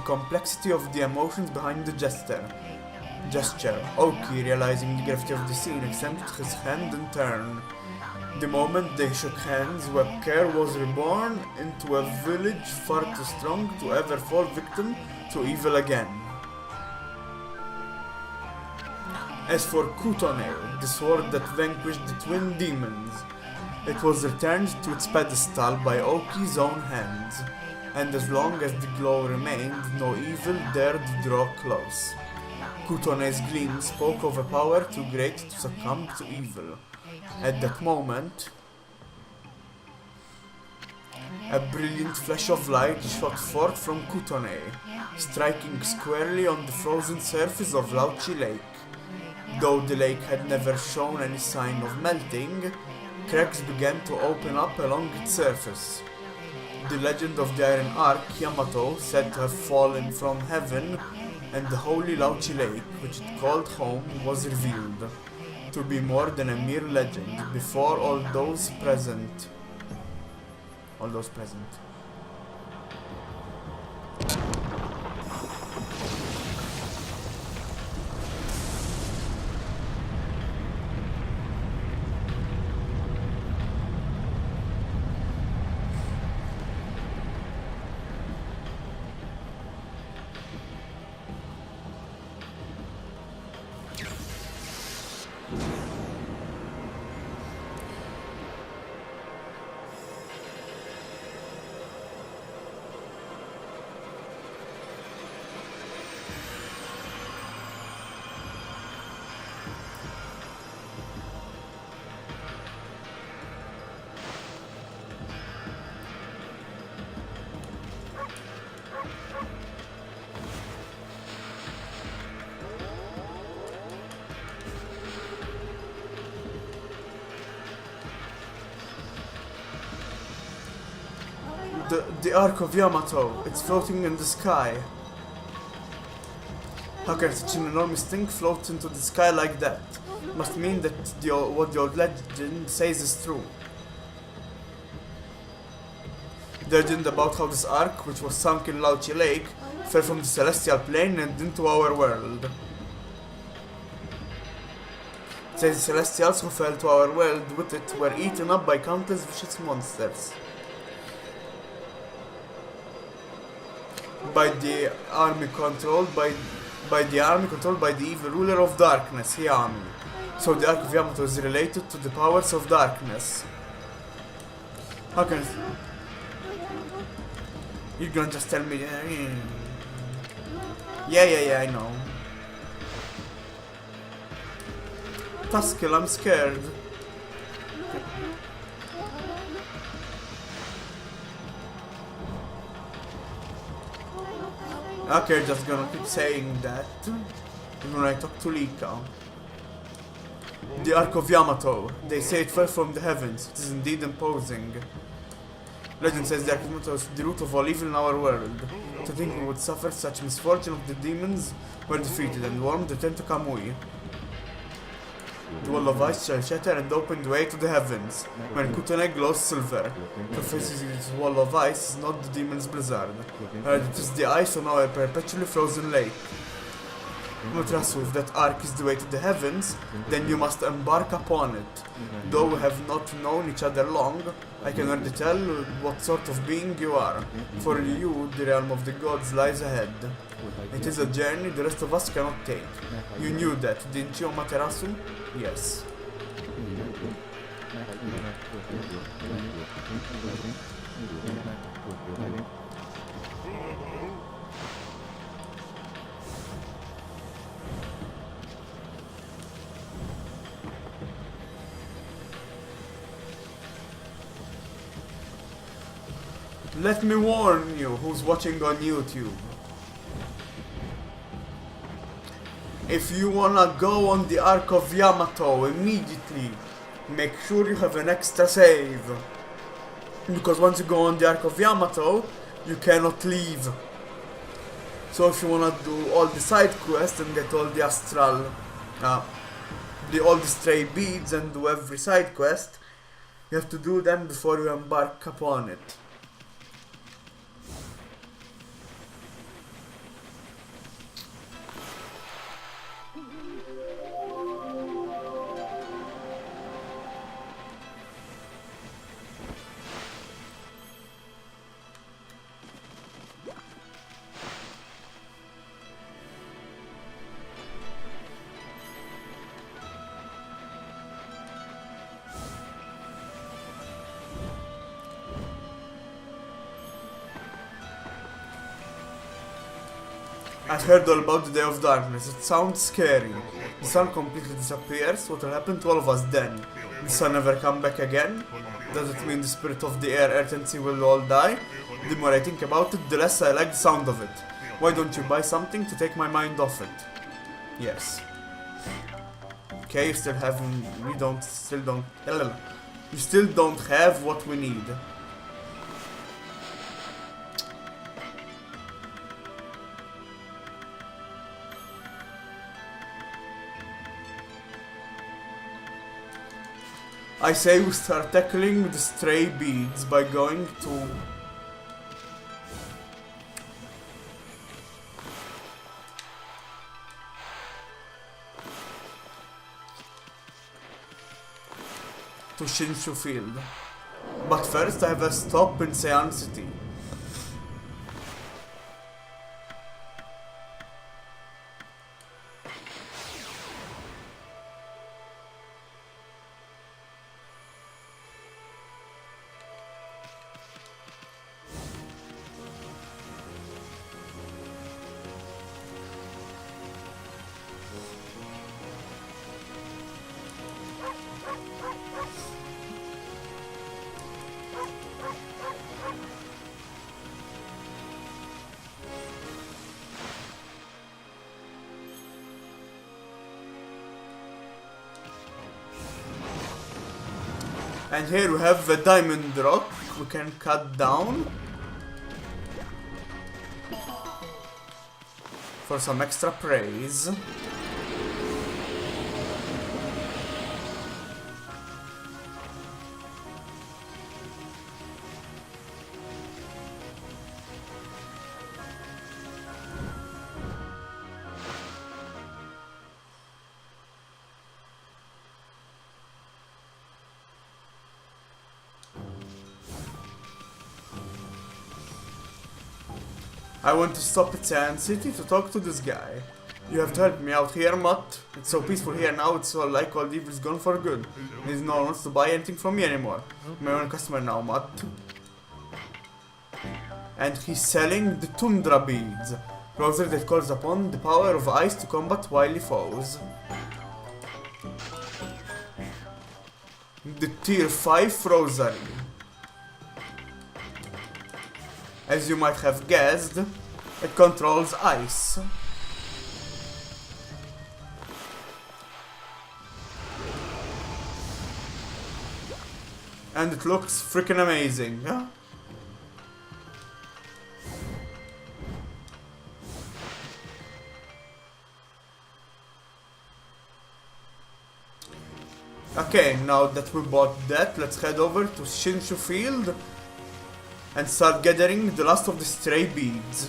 Speaker 1: complexity of the emotions behind the gesture. Oki, realizing the gravity of the scene, extended his hand in turn. The moment they shook hands, Webcare was reborn into a village far too strong to ever fall victim to evil again. As for Kutone, the sword that vanquished the twin demons, it was returned to its pedestal by Oki's own hands, and as long as the glow remained, no evil dared draw close. Kutone's gleam spoke of a power too great to succumb to evil. At that moment, a brilliant flash of light shot forth from Kutone, striking squarely on the frozen surface of Lauchi Lake. Though the lake had never shown any sign of melting, cracks began to open up along its surface. The legend of the Iron Ark, Yamato, said to have fallen from heaven, and the holy Lauchi Lake, which it called home, was revealed to be more than a mere legend before all those present. The Ark of Yamato. It's floating in the sky. How can such an enormous thing float into the sky like that? Must mean that what the old legend says is true. The legend about how this ark, which was sunk in Lauchi Lake, fell from the celestial plane and into our world. It says the celestials who fell to our world with it were eaten up by countless vicious monsters. By the army controlled by the evil ruler of darkness, Yami. So the Ark of Yamato is related to the powers of darkness. How can you're gonna just tell me? Yeah, I know. Tuskill, I'm scared. Okay, just gonna keep saying that when I talk to Lika. The Ark of Yamato. They say it fell from the heavens. It is indeed imposing. Legend says the Ark of Yamato is the root of all evil in our world. To think we would suffer such misfortune of the demons were defeated and worms returned to Kamui. The wall of ice shall shatter and open the way to the heavens, when Kutane glows silver. To face this wall of ice is not the demon's blizzard, but it is the ice on our perpetually frozen lake. Mutrasu, if that ark is the way to the heavens, then you must embark upon it. Though we have not known each other long, I can already tell what sort of being you are. For you, the realm of the gods lies ahead. It is a journey the rest of us cannot take. You knew that, didn't you, Materasu? Yes. Let me warn you who's watching on YouTube. If you wanna go on the Ark of Yamato immediately, make sure you have an extra save. Because once you go on the Ark of Yamato, you cannot leave. So if you wanna do all the side quests and get all the astral, all the stray beads and do every side quest, you have to do them before you embark upon it. I've heard all about the Day of Darkness. It sounds scary. The sun completely disappears. What will happen to all of us then? The sun never come back again? Does it mean the spirit of the air, earth and sea will all die? The more I think about it, the less I like the sound of it. Why don't you buy something to take my mind off it? Yes. Okay, you still haven't... You still don't have what we need. I say we start tackling the stray beads by going to Shinshu Field. But first I have a stop in Seian City. And here we have a diamond rock we can cut down for some extra praise. I want to stop at Sand City to talk to this guy. You have to help me out here, Mutt. It's so peaceful here now, it's so like all evil is gone for good. There's no one wants to buy anything from me anymore. My own customer now, Mutt. And he's selling the Tundra Beads. Browser that calls upon the power of ice to combat wily foes. The Tier 5 Rosary. As you might have guessed, it controls ice. And it looks freaking amazing, yeah? Okay, now that we bought that, let's head over to Shinshu Field and start gathering the last of the stray beads.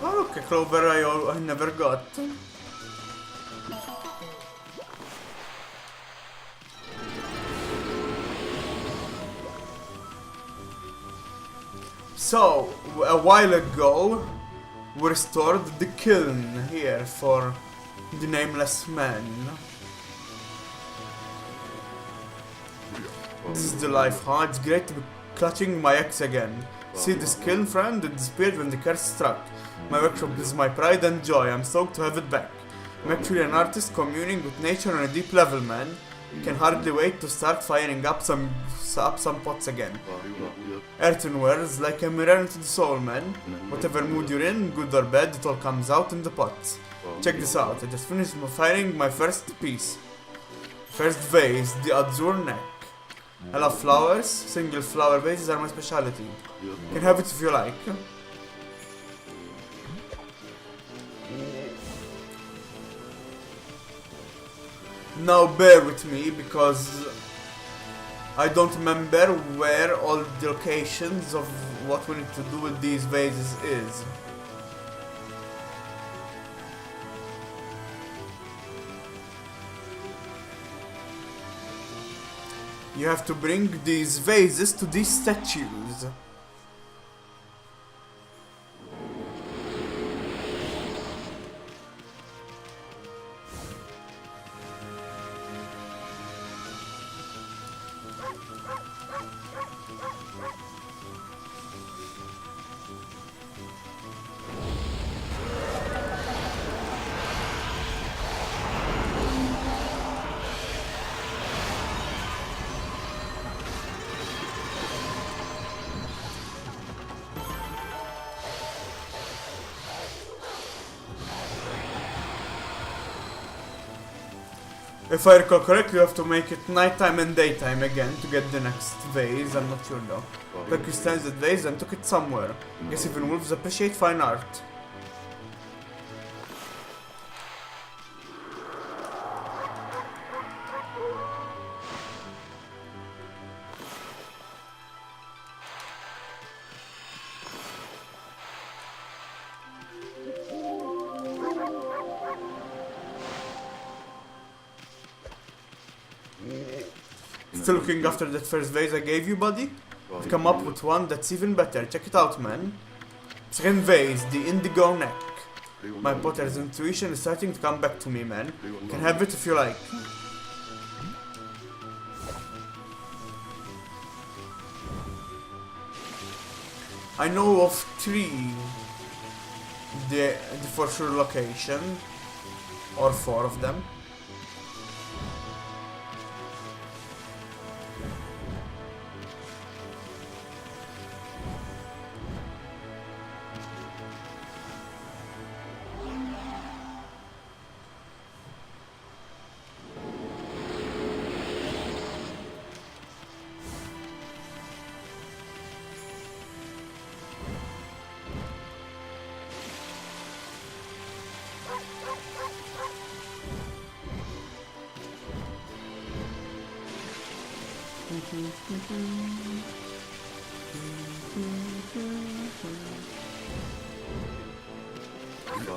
Speaker 1: Oh look, a clover I never got. So, a while ago, we restored the kiln here for the Nameless Man. This is the life, huh? It's great to be clutching my axe again. See this kiln, friend? It disappeared when the curse struck. My workshop is my pride and joy. I'm stoked to have it back. I'm actually an artist communing with nature on a deep level, man. Can hardly wait to start firing up some pots again. Earthenware is like a mirror into the soul, man. Whatever mood you're in, good or bad, it all comes out in the pots. Check this out. I just finished firing my first piece. First vase, the Azure Neck. I love flowers. Single flower vases are my specialty. You can have it if you like. Now bear with me because I don't remember where all the locations of what we need to do with these vases is. You have to bring these vases to these statues. If I recall correctly, you have to make it nighttime and daytime again to get the next vase. I'm not sure though. Like you stands that vase and took it somewhere. Guess even wolves appreciate fine art. Still looking after that first vase I gave you, buddy? I've come up with one that's even better. Check it out, man. Second vase, the Indigo Neck. My potter's intuition is starting to come back to me, man. You can have it if you like. I know of 3 the for sure location, or 4 of them.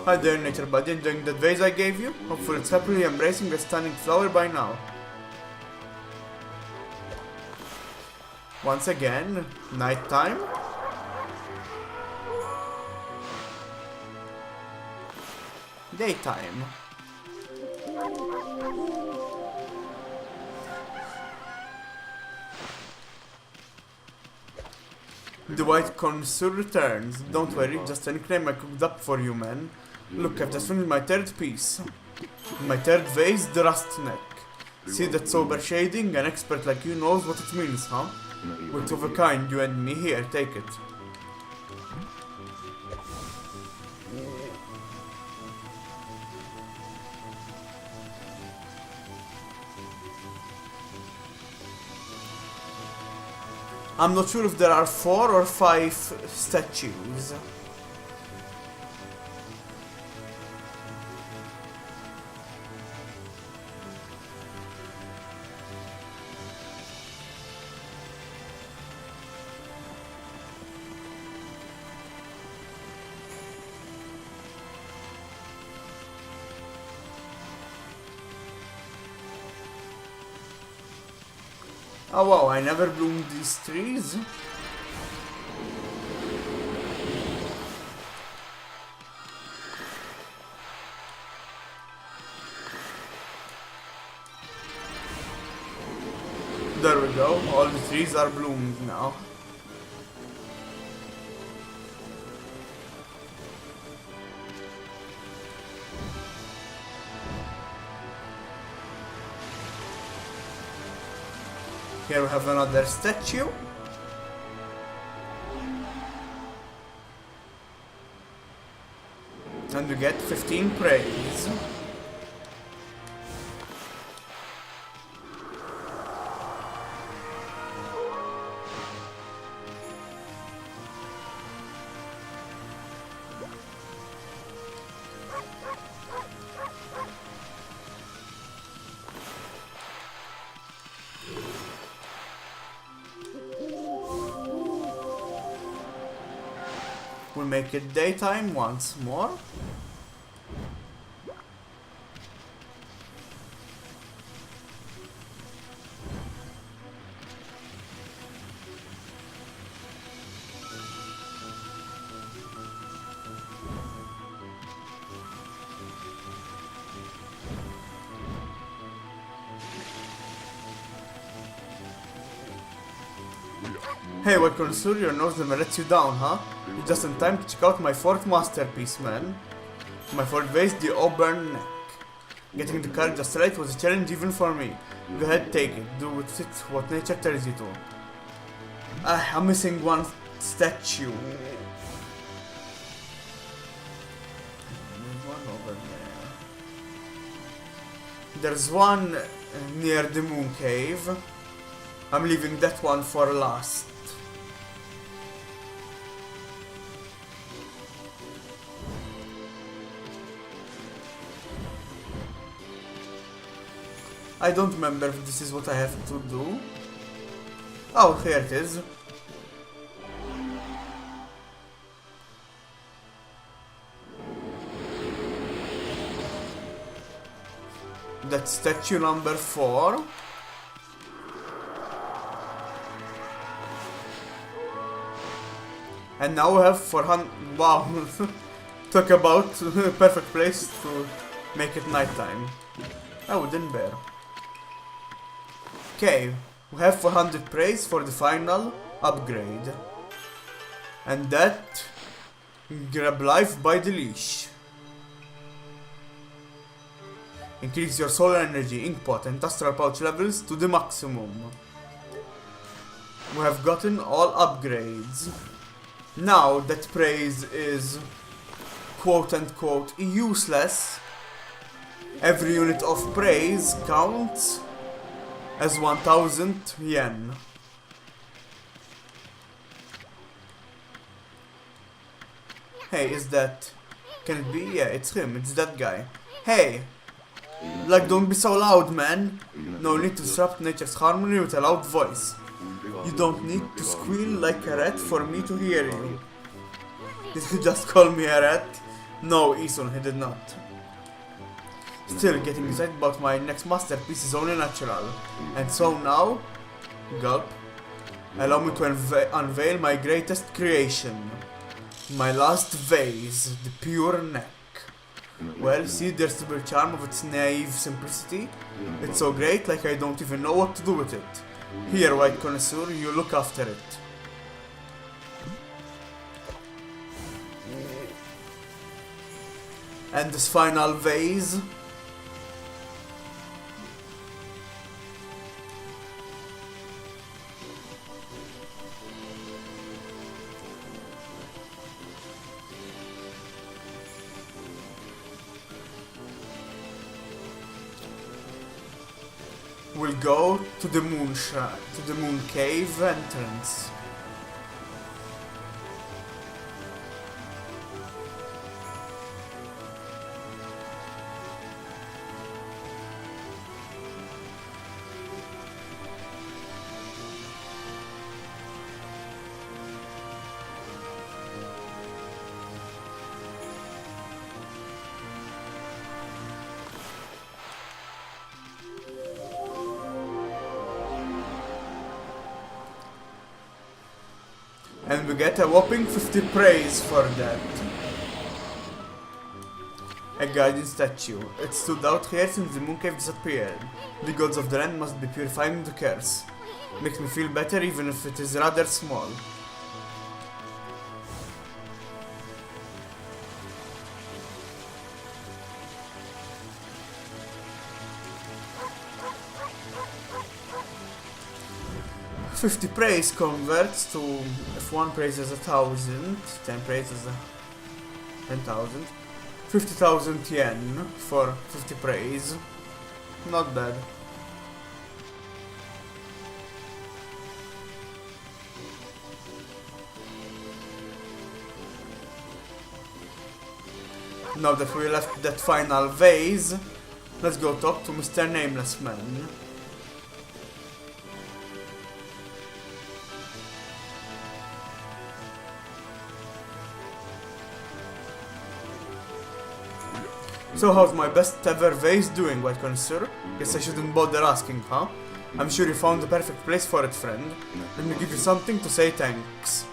Speaker 1: Hi there, nature buddy, enjoying that vase I gave you? Hopefully it's happily embracing a stunning flower by now. Once again, night time. Daytime. The white connoisseur returns. Don't worry, just a nickname I cooked up for you, man. Look, I've just finished my 3rd piece. My 3rd vase, the rust neck. See that sober shading? An expert like you knows what it means, huh? We're two of a kind, you and me. Here, take it. I'm not sure if there are 4 or 5 statues. Oh wow, I never bloomed these trees. There we go, all the trees are bloomed now. Here we have another statue. And we get 15 praise. We'll make it daytime once more. Hey, what connoisseur, your nose never lets you down, huh? You're just in time to check out my 4th masterpiece, man. My 4th vase, the auburn neck. Getting the card just right was a challenge even for me. Go ahead, take it. Do with it what nature tells you to. I'm missing one statue. One over there. There's one near the moon cave. I'm leaving that one for last. I don't remember if this is what I have to do. Oh, here it is. That's statue number 4. And now we have 400. Wow. Talk about perfect place to make it nighttime. I wouldn't bear. Okay, we have 400 praise for the final upgrade. And that, grab life by the leash. Increase your solar energy, ink pot, and astral pouch levels to the maximum. We have gotten all upgrades. Now that praise is quote unquote useless, every unit of praise counts as 1000 yen. Hey, is that... Can it be? Yeah, it's him, it's that guy. Hey! Like, don't be so loud, man! No need to disrupt nature's harmony with a loud voice. You don't need to squeal like a rat for me to hear you. Did he just call me a rat? No, Isun, he did not. Still, getting excited about my next masterpiece is only natural. And so now... Gulp. Allow me to unveil my greatest creation. My last vase, the pure neck. Well, see the irresistible charm of its naive simplicity? It's so great, like I don't even know what to do with it. Here, white connoisseur, you look after it. And this final vase. We'll go to the moon shrine, to the moon cave entrance. And we get a whopping 50 praise for that. A guardian statue. It stood out here since the moon cave disappeared. The gods of the land must be purifying the curse. Makes me feel better even if it is rather small. $50 praise converts to, if 1 praise is 1,000, 10 praise is 10,000, 50,000 yen for 50 praise. Not bad. Now that we left that final vase, let's go talk to Mr. Nameless Man. So how's my best ever vase doing, white connoisseur? Guess I shouldn't bother asking, huh? I'm sure you found the perfect place for it, friend. Let me give you something to say thanks.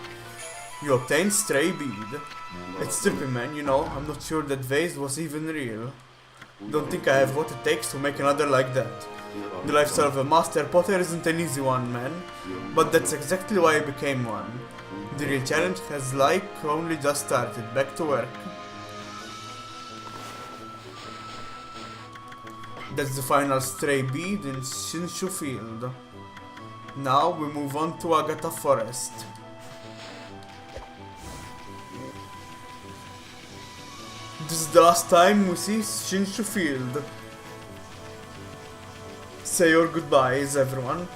Speaker 1: You obtained stray bead. It's trippy, man, you know, I'm not sure that vase was even real. Don't think I have what it takes to make another like that. The lifestyle of a master potter isn't an easy one, man. But that's exactly why I became one. The real challenge has like only just started. Back to work. That's the final stray bead in Shinshu Field. Now we move on to Agata Forest. This is the last time we see Shinshu Field. Say your goodbyes, everyone.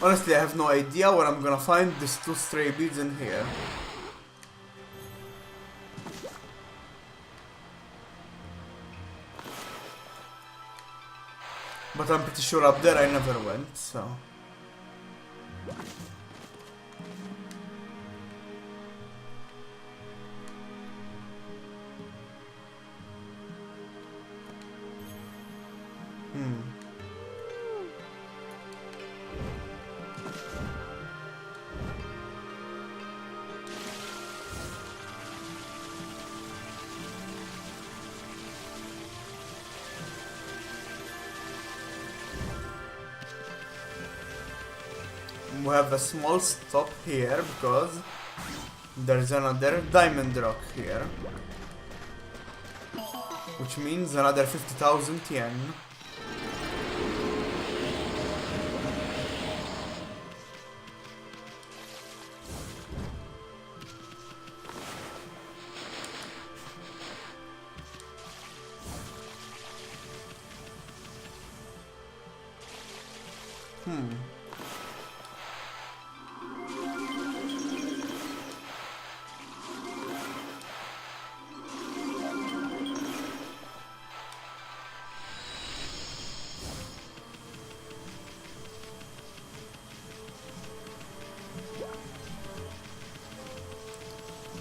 Speaker 1: Honestly, I have no idea where I'm gonna find these 2 stray beads in here. But I'm pretty sure up there I never went, so... We have a small stop here because there's another diamond rock here. Which means another 50,000 yen.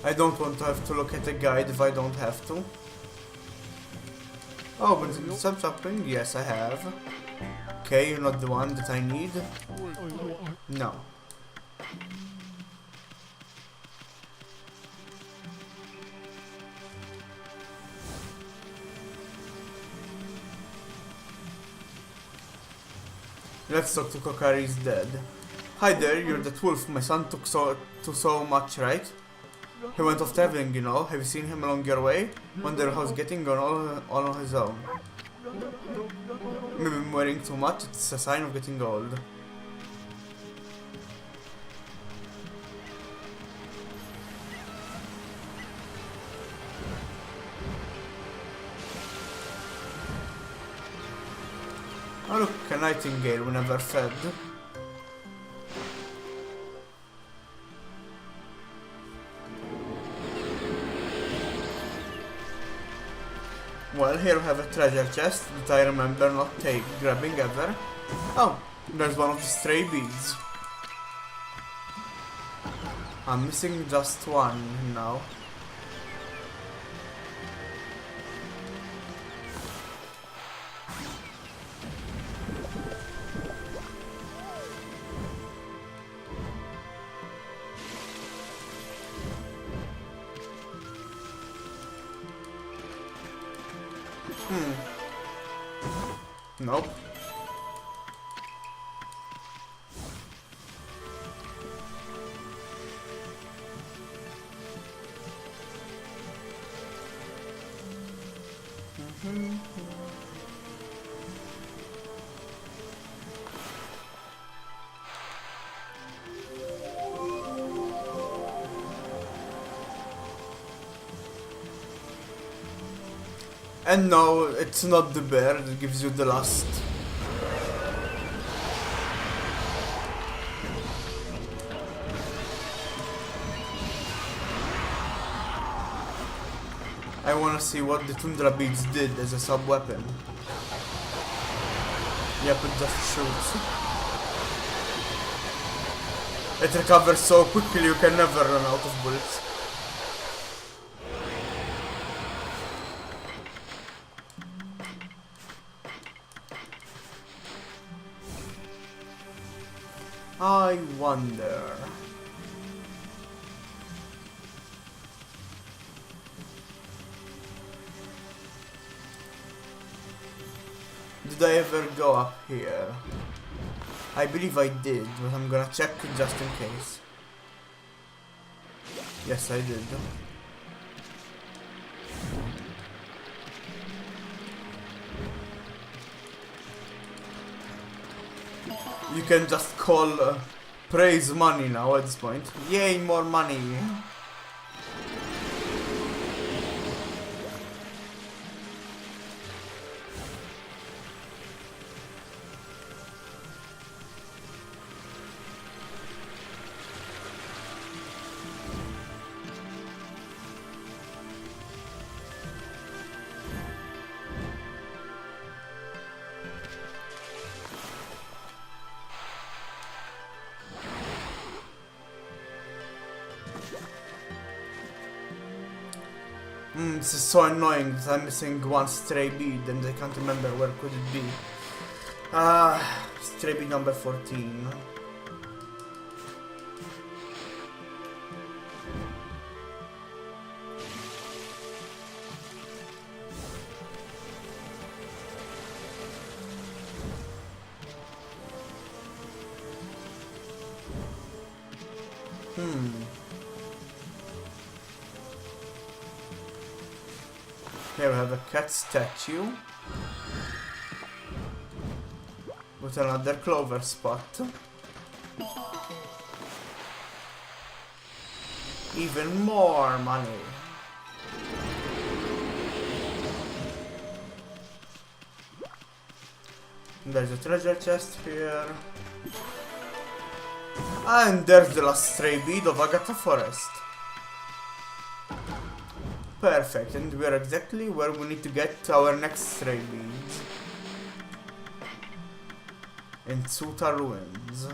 Speaker 1: I don't want to have to look at a guide if I don't have to. Oh, but some shopping? Yes, I have. Okay, you're not the one that I need. No. Let's talk to Kokari's dead. Hi there, you're that wolf my son took so much, right? He went off traveling, you know. Have you seen him along your way? Wonder how he's getting on all on his own. Maybe I'm wearing too much, it's a sign of getting old. Oh look, a nightingale we never fed. Well, here we have a treasure chest that I remember not grabbing ever. Oh, there's one of the stray beads. I'm missing just one now. Nope. And no, it's not the bear that gives you the lust. I wanna see what the Tundra Beads did as a sub-weapon. Yep, it just shoots. It recovers so quickly you can never run out of bullets. I wonder... Did I ever go up here? I believe I did, but I'm gonna check just in case. Yes, I did. You can just call praise money now at this point. Yay, more money! This is so annoying because I'm missing one stray bead and I can't remember where could it be. Stray bead number 14. Here we have a cat statue with another clover spot. Even more money. There's a treasure chest here. And there's the last stray bead of Agatha Forest. Perfect, and we are exactly where we need to get our next stray bead. In Tsuta Ruins.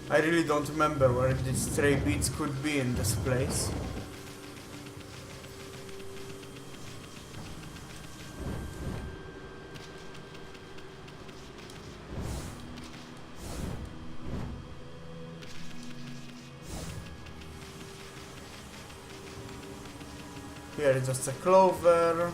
Speaker 1: I really don't remember where the stray beads could be in this place. Here is just a clover.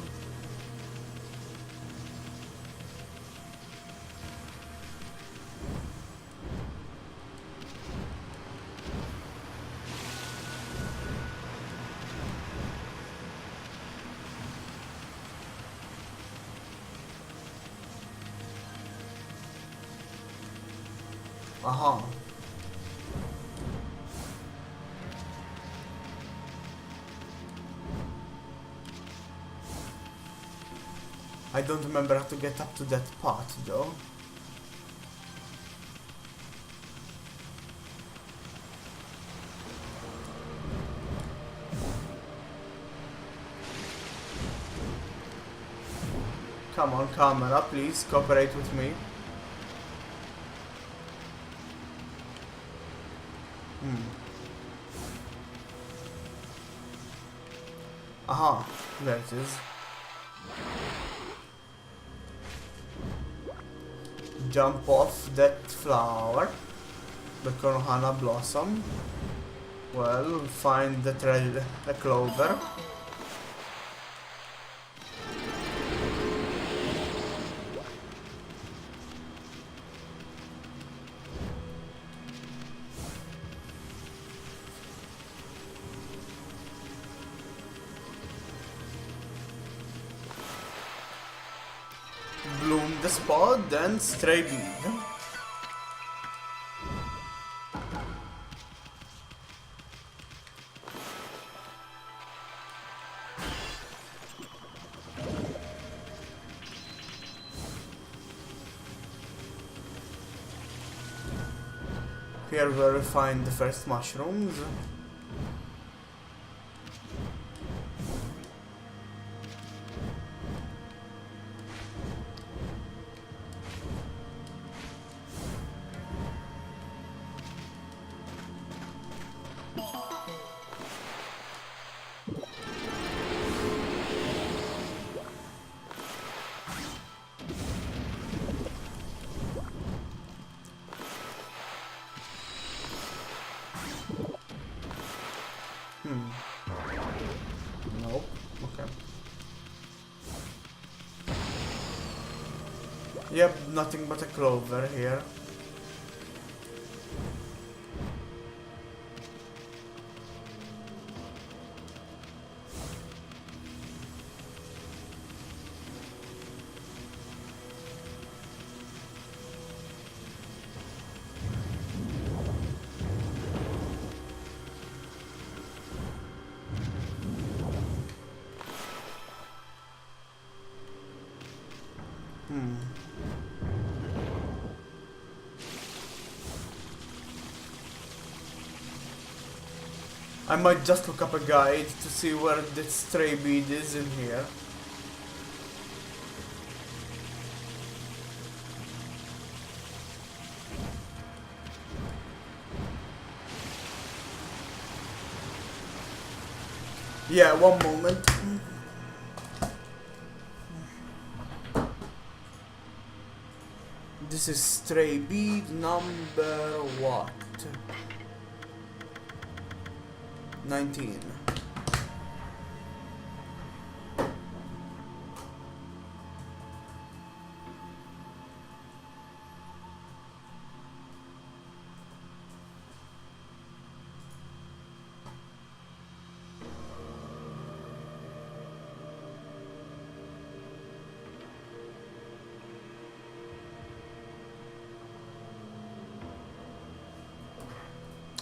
Speaker 1: Aha. I don't remember how to get up to that part though. Come on, camera, please cooperate with me. Aha, there it is. Jump off that flower, the Konohana blossom. Well, find the clover. Bloom the spot, then stray bead. Here where we find the first mushrooms. Nope. Okay. Yep, nothing but a clover here. I might just look up a guide to see where the stray bead is in here. Yeah, one moment. This is stray bead number what? 19.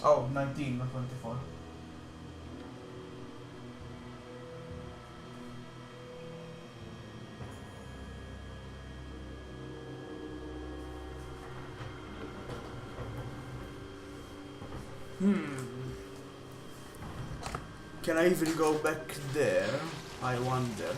Speaker 1: Oh, 19, not 24. Can I even go back there? I wonder.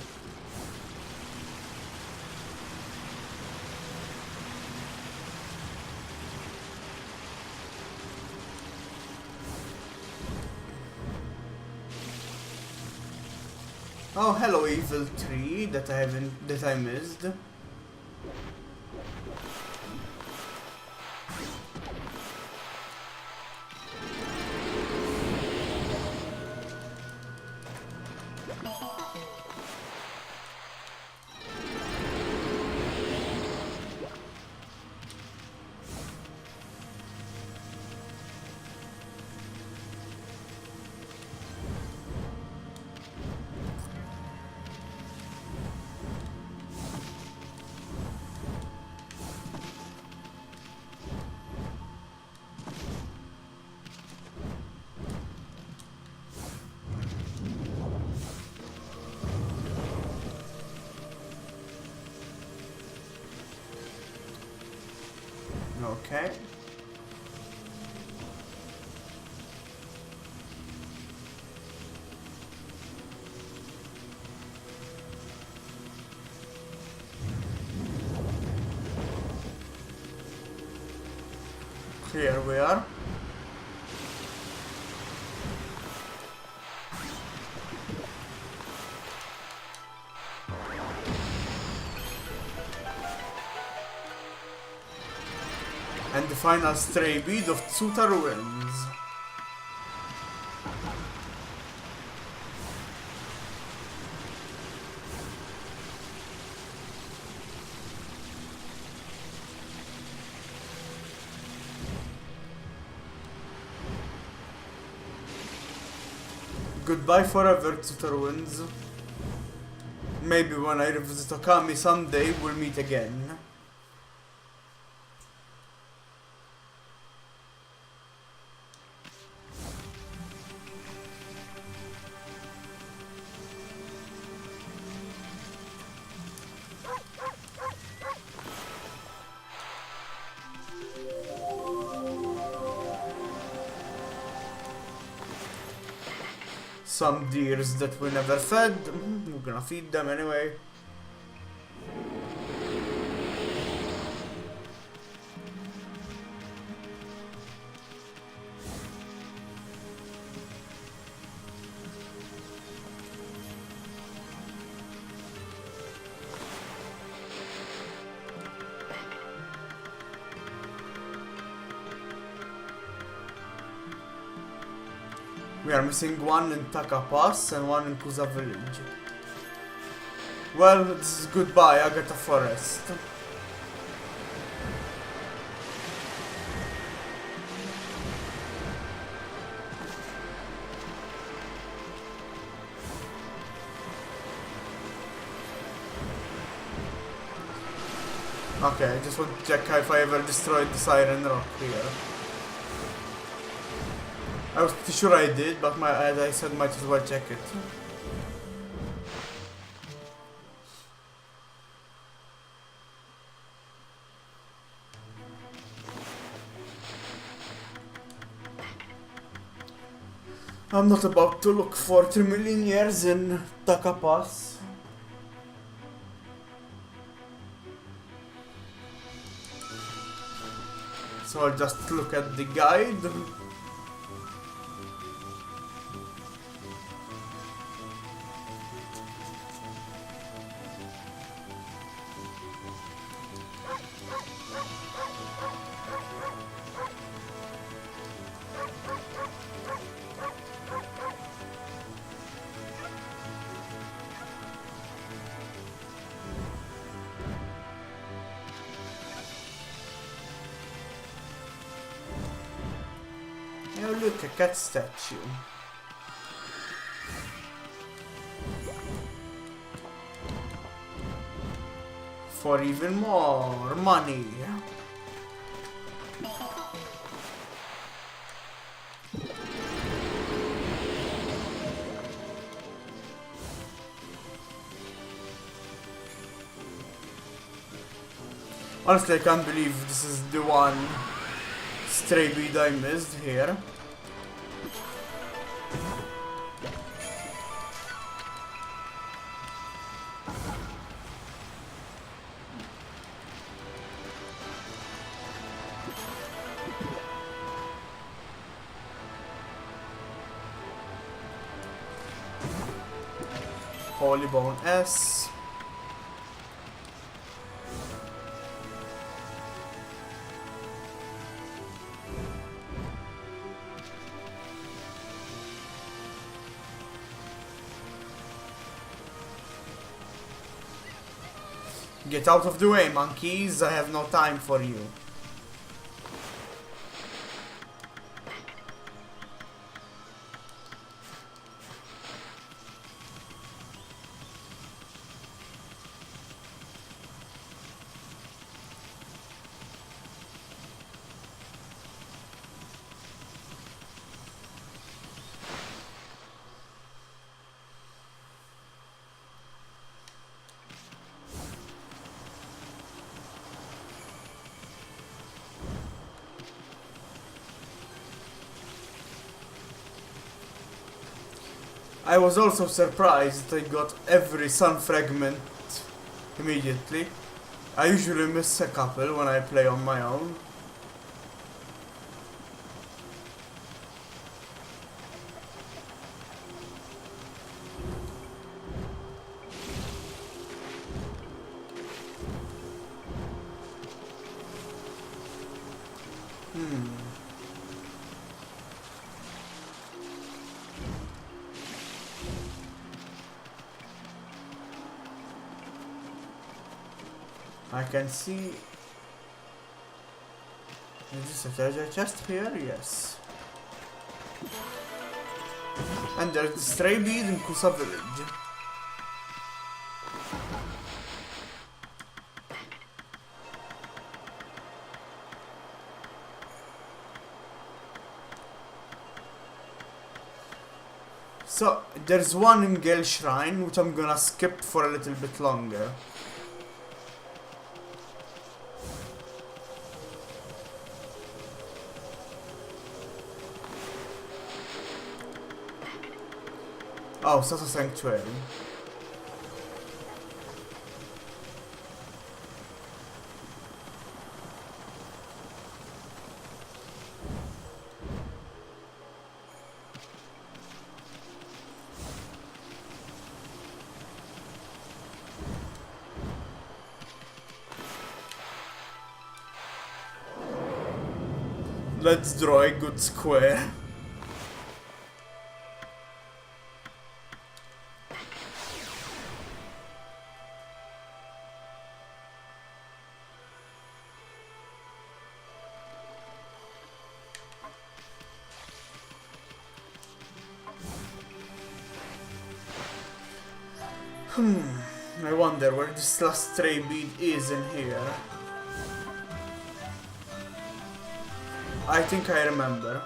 Speaker 1: Oh, hello, evil tree that I missed. Okay. Here we are. And the final stray bead of Tsuta Ruins. Goodbye forever, Tsuta Ruins. Maybe when I revisit Okami someday, we'll meet again. Some deers that we never fed. We're gonna feed them anyway. We are missing one in Taka Pass and one in Kusa village. Well, this is goodbye, Agata Forest. Okay, I just want to check if I ever destroyed the Siren Rock here. I was pretty sure I did, but as I said, might as well check it. I'm not about to look for 3 million years in Taka Pass. So I'll just look at the guide. Oh look, a cat statue. For even more money. Honestly, I can't believe this is the one stray bead I missed here. Holy Bone S. Get out of the way, monkeys. I have no time for you. I was also surprised I got every sun fragment immediately. I usually miss a couple when I play on my own. I can see... Is this a treasure chest here? Yes. And there's the stray bead in Kusa village. So, there's one in Gale Shrine, which I'm gonna skip for a little bit longer. Oh, Sasa Sanctuary. Let's draw a good square. I wonder where this last stray bead is in here. I think I remember.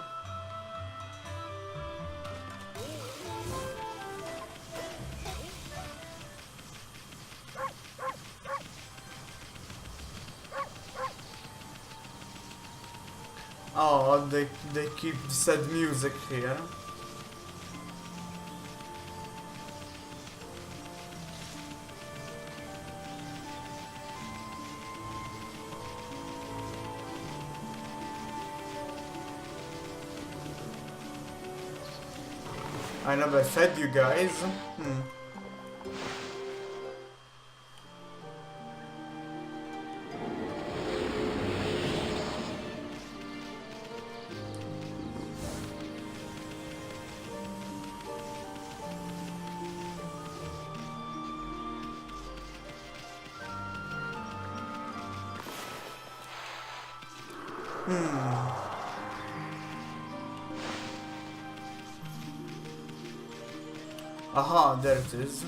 Speaker 1: Oh, they keep the sad music here. I never fed you guys. Aha, there it is.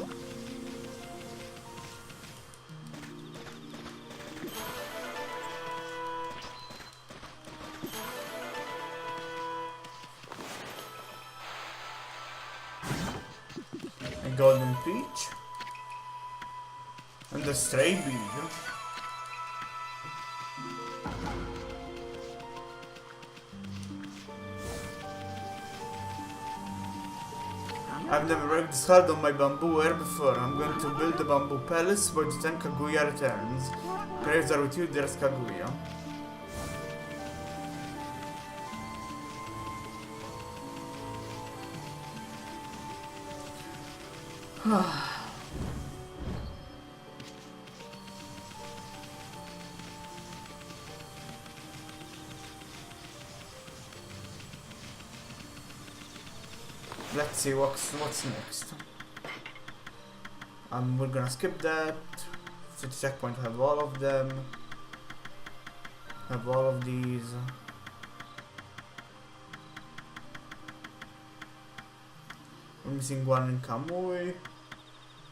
Speaker 1: A golden peach. And a stray bead. I've never worked this hard on my bamboo ware before. I'm going to build a bamboo palace by the time Kaguya returns. Prayers are with you, dearest Kaguya. Let's see what's next. We're gonna skip that. City checkpoint, have all of them. Have all of these. We're missing one in Kamui,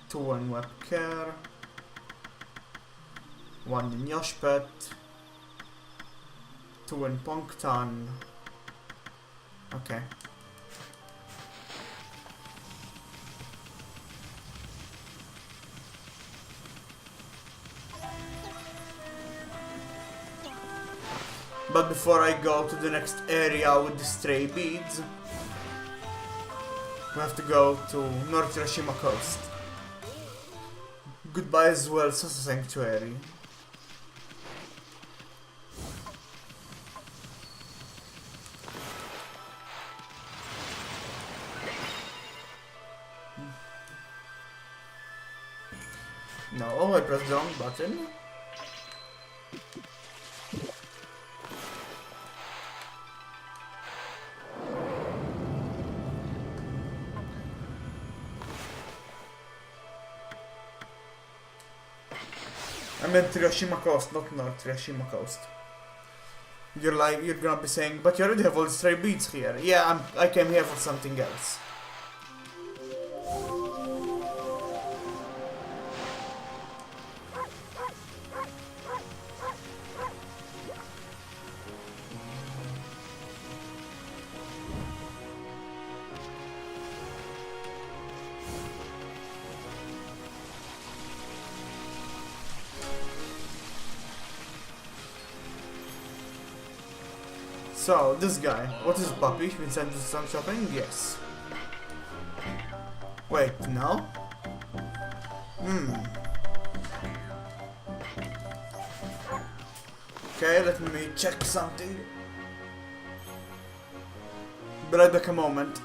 Speaker 1: 2 in Webcare, 1 in Yoshpet, 2 in Pongtan. Okay. But before I go to the next area with the stray beads, we have to go to North Hiroshima coast. Goodbye as well, Sasa Sanctuary. No, I pressed the wrong button. I meant Hiroshima coast, not North Hiroshima coast. You're gonna be saying, but you already have all the stray beads here. Yeah, I came here for something else. So, this guy, what is puppy? Been sent to some shopping? Yes. Wait, no? Okay, let me check something. Be right back a moment.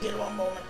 Speaker 1: Give one moment.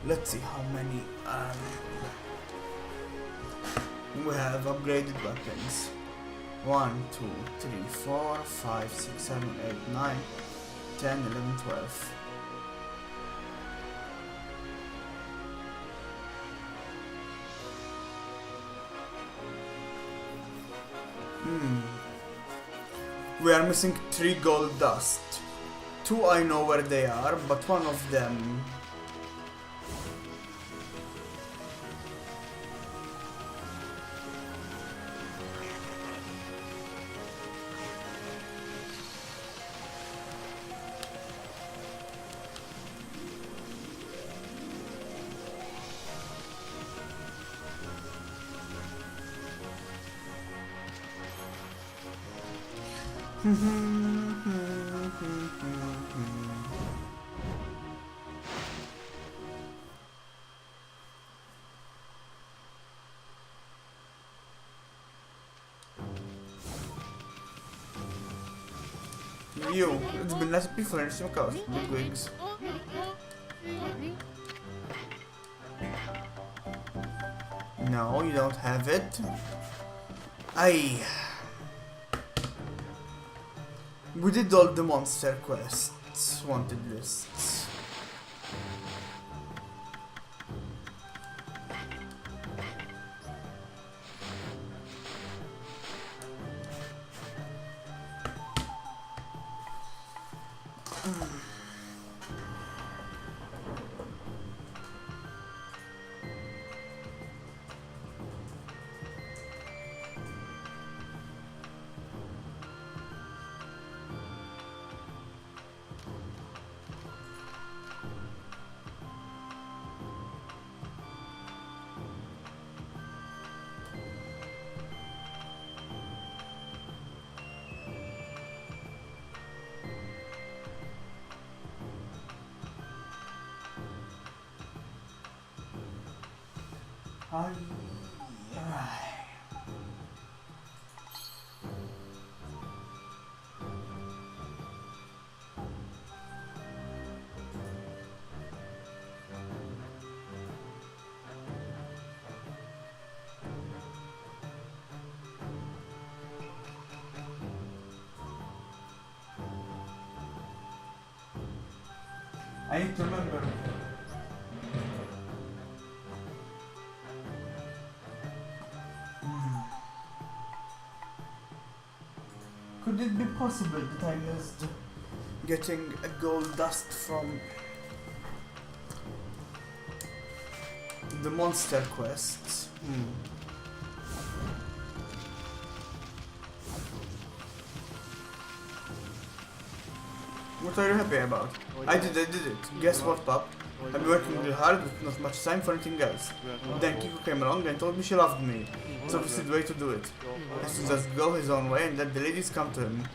Speaker 1: Let's see how many we have upgraded weapons. 1, 2, 3, 4, 5, 6, 7, 8, 9, 10, 11, 12. We are missing 3 gold dust. 2 I know where they are, but one of them... You, it's been nice before in some cost, big wigs. No, you don't have it. Aye. We did all the monster quests, wanted lists. I need to remember. Could it be possible that I missed getting a gold dust from the monster quests? What are you happy about? I did it. Guess what, pup? I've been working really hard with not much time for anything else. Then Kiko came along and told me she loved me. It's obviously the way to do it. He should just go his own way and let the ladies come to him.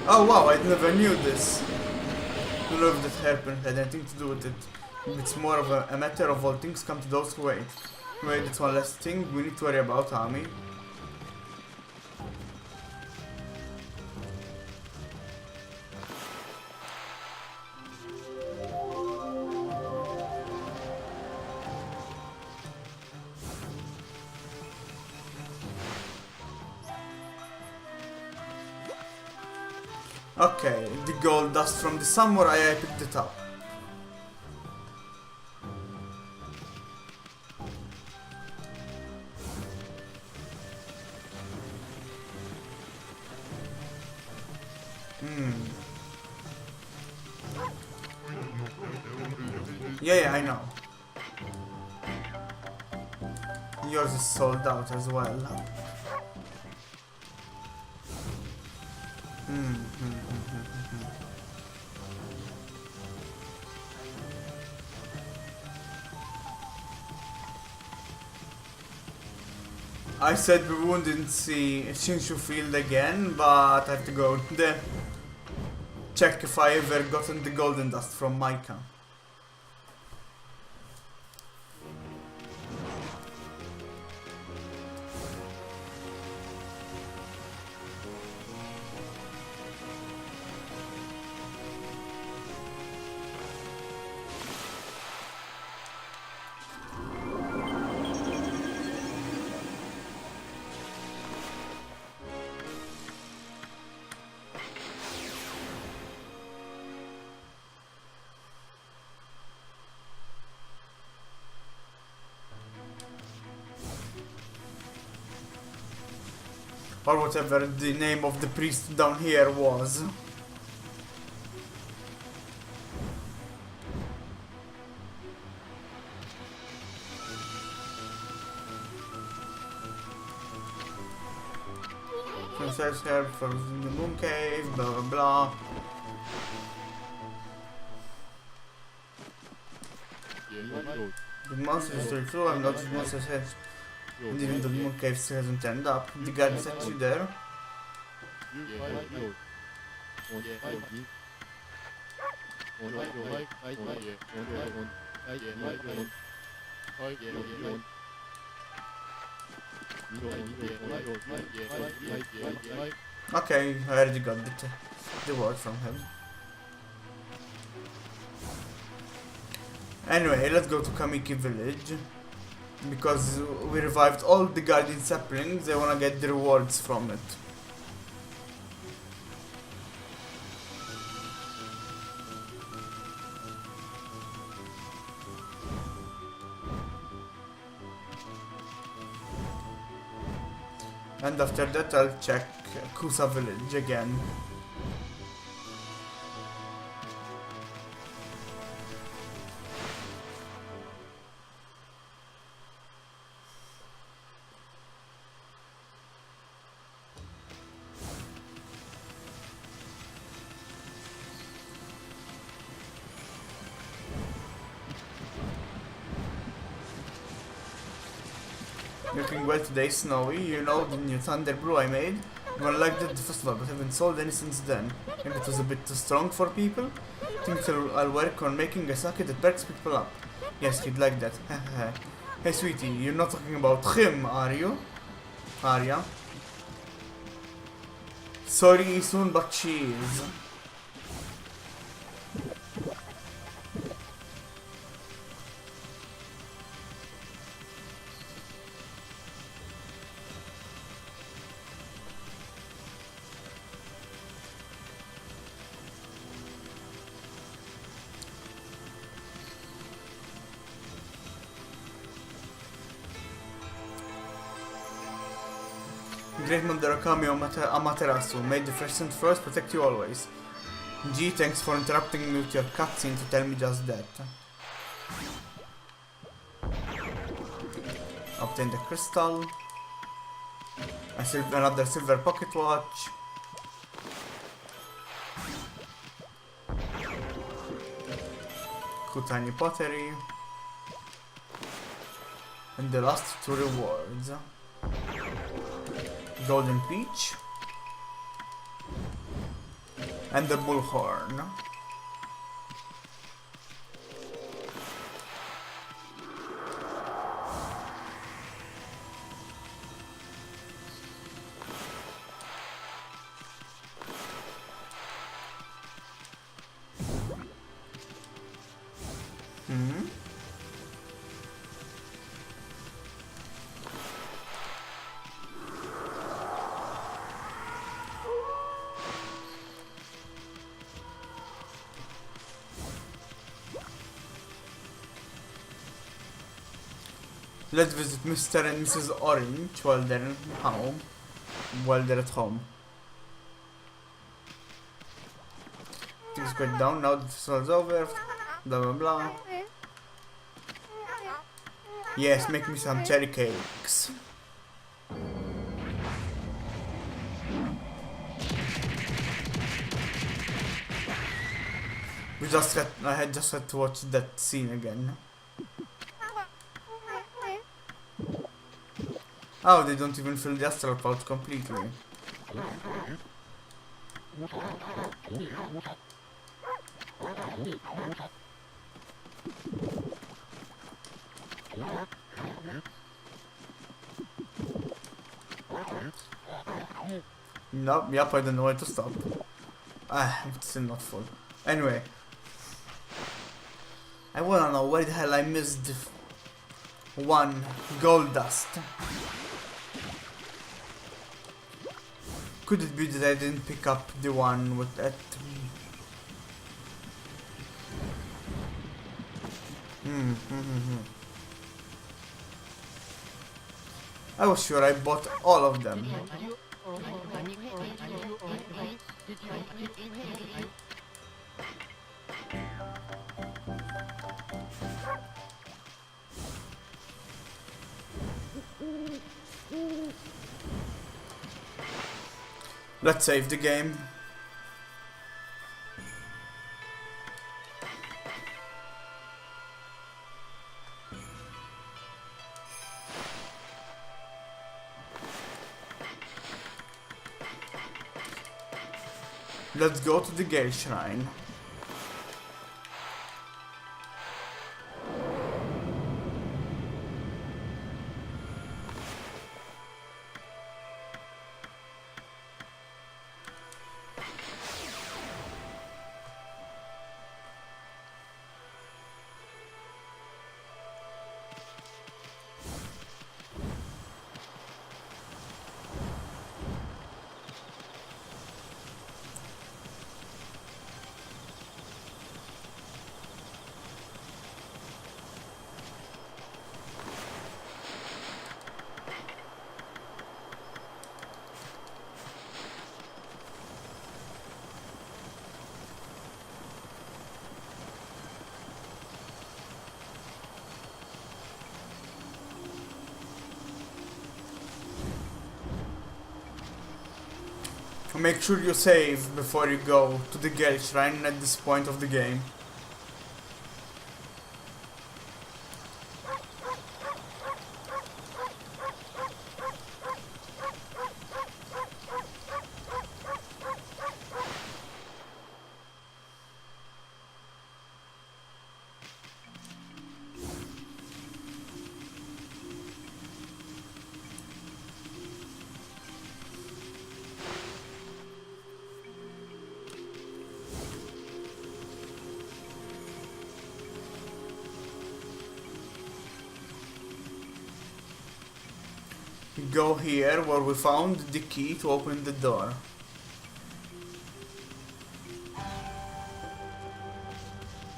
Speaker 1: Oh wow, I never knew this. I don't know if that hairpin had anything to do with it. It's more of a matter of all things come to those who wait. Wait, that's one less thing we need to worry about, Ami. Okay, the gold dust from the samurai, I picked it up. Yeah, I know. Yours is sold out as well. I said we wouldn't see Shinshu Field again, but I have to go there. Check if I ever gotten the golden dust from Micah. Or whatever the name of the priest down here was. Search here for the moon cave, blah blah blah. The monsters are true, I've noticed monsters have. And even though the moon cave still hasn't turned up, the guard is actually there. Okay, I already got the word from him. Anyway, let's go to Kamiki village. Because we revived all the guardian saplings, I wanna get the rewards from it. And after that I'll check Kusa village again. Looking well today, Snowy. You know the new Thunder Brew I made? Well, I liked it at the festival, but haven't sold any since then. Maybe it was a bit too strong for people? Think I'll work on making a sake that perks people up. Yes, he'd like that. Hey sweetie, you're not talking about him, are you? Arya? Sorry, soon, but she is. Great Mother Okami Amaterasu, may the fresh scent first protect you always. Gee, thanks for interrupting me with your cutscene to tell me just that. Obtain the crystal. Another silver pocket watch. Kutani pottery. And the last two rewards. Golden peach and the bullhorn. Let's visit Mr. and Mrs. Orange while they're home. While they're at home. Things go down now that the festival's over. Blah blah blah. Yes, make me some cherry cakes. I had just had to watch that scene again. Oh, they don't even fill the astral pouch completely. Nope, yep, I don't know where to stop. It's still not full. Anyway. I wanna know where the hell I missed one gold dust. Could it be that I didn't pick up the one with that? I was sure I bought all of them. Let's save the game. Let's go to the Gale Shrine. Make sure you save before you go to the Gale Shrine at this point of the game. Go here where we found the key to open the door.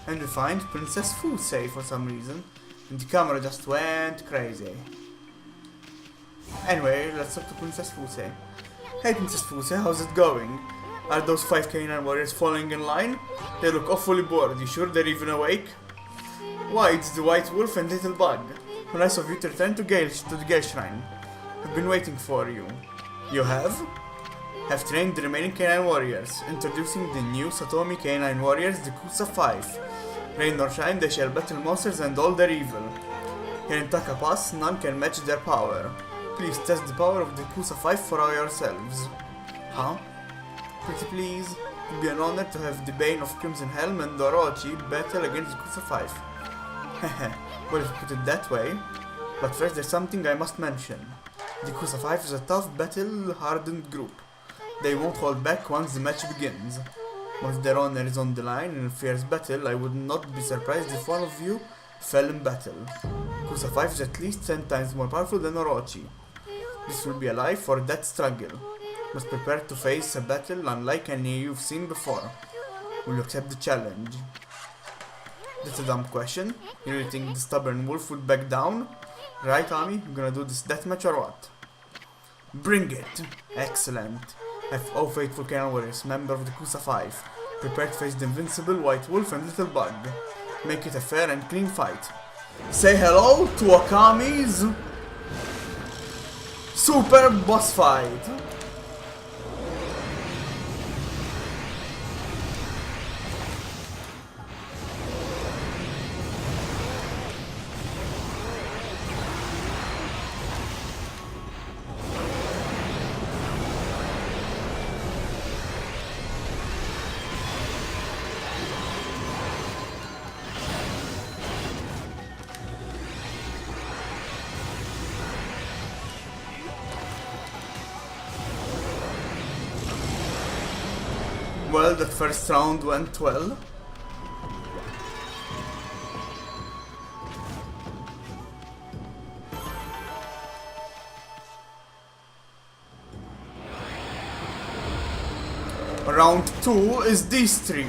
Speaker 1: And we find Princess Fusei for some reason. And the camera just went crazy. Anyway, let's talk to Princess Fusei. Hey Princess Fusei, how's it going? Are those 5 canine warriors falling in line? They look awfully bored. You sure they're even awake? Why, it's the White Wolf and Little Bug. Nice of you to return to the Gale Shrine. I've been waiting for you. You have? Have trained the remaining canine warriors, introducing the new Satomi canine warriors, the Kusa 5. Rain or shine, they shall battle monsters and all their evil. Here in Taka Pass, none can match their power. Please test the power of the Kusa 5 for yourselves. Huh? Pretty please? It would be an honor to have the Bane of Crimson Helm and Orochi battle against the Kusa 5. Heh, well if you put it that way. But first there's something I must mention. The Kusa 5 is a tough, battle-hardened group. They won't hold back once the match begins. Once their honor is on the line in a fierce battle, I would not be surprised if one of you fell in battle. Kusa 5 is at least 10 times more powerful than Orochi. This will be a life or death struggle. Must prepare to face a battle unlike any you've seen before. Will you accept the challenge? That's a dumb question. You really think the stubborn wolf would back down? Right, Ami? You gonna do this deathmatch or what? Bring it! Excellent. Have all faithful canine warriors, member of the Kusa 5. Prepare to face the invincible White Wolf and Little Bug. Make it a fair and clean fight. Say hello to Okami's super boss fight. Well, that first round went well. Round 2 is these three.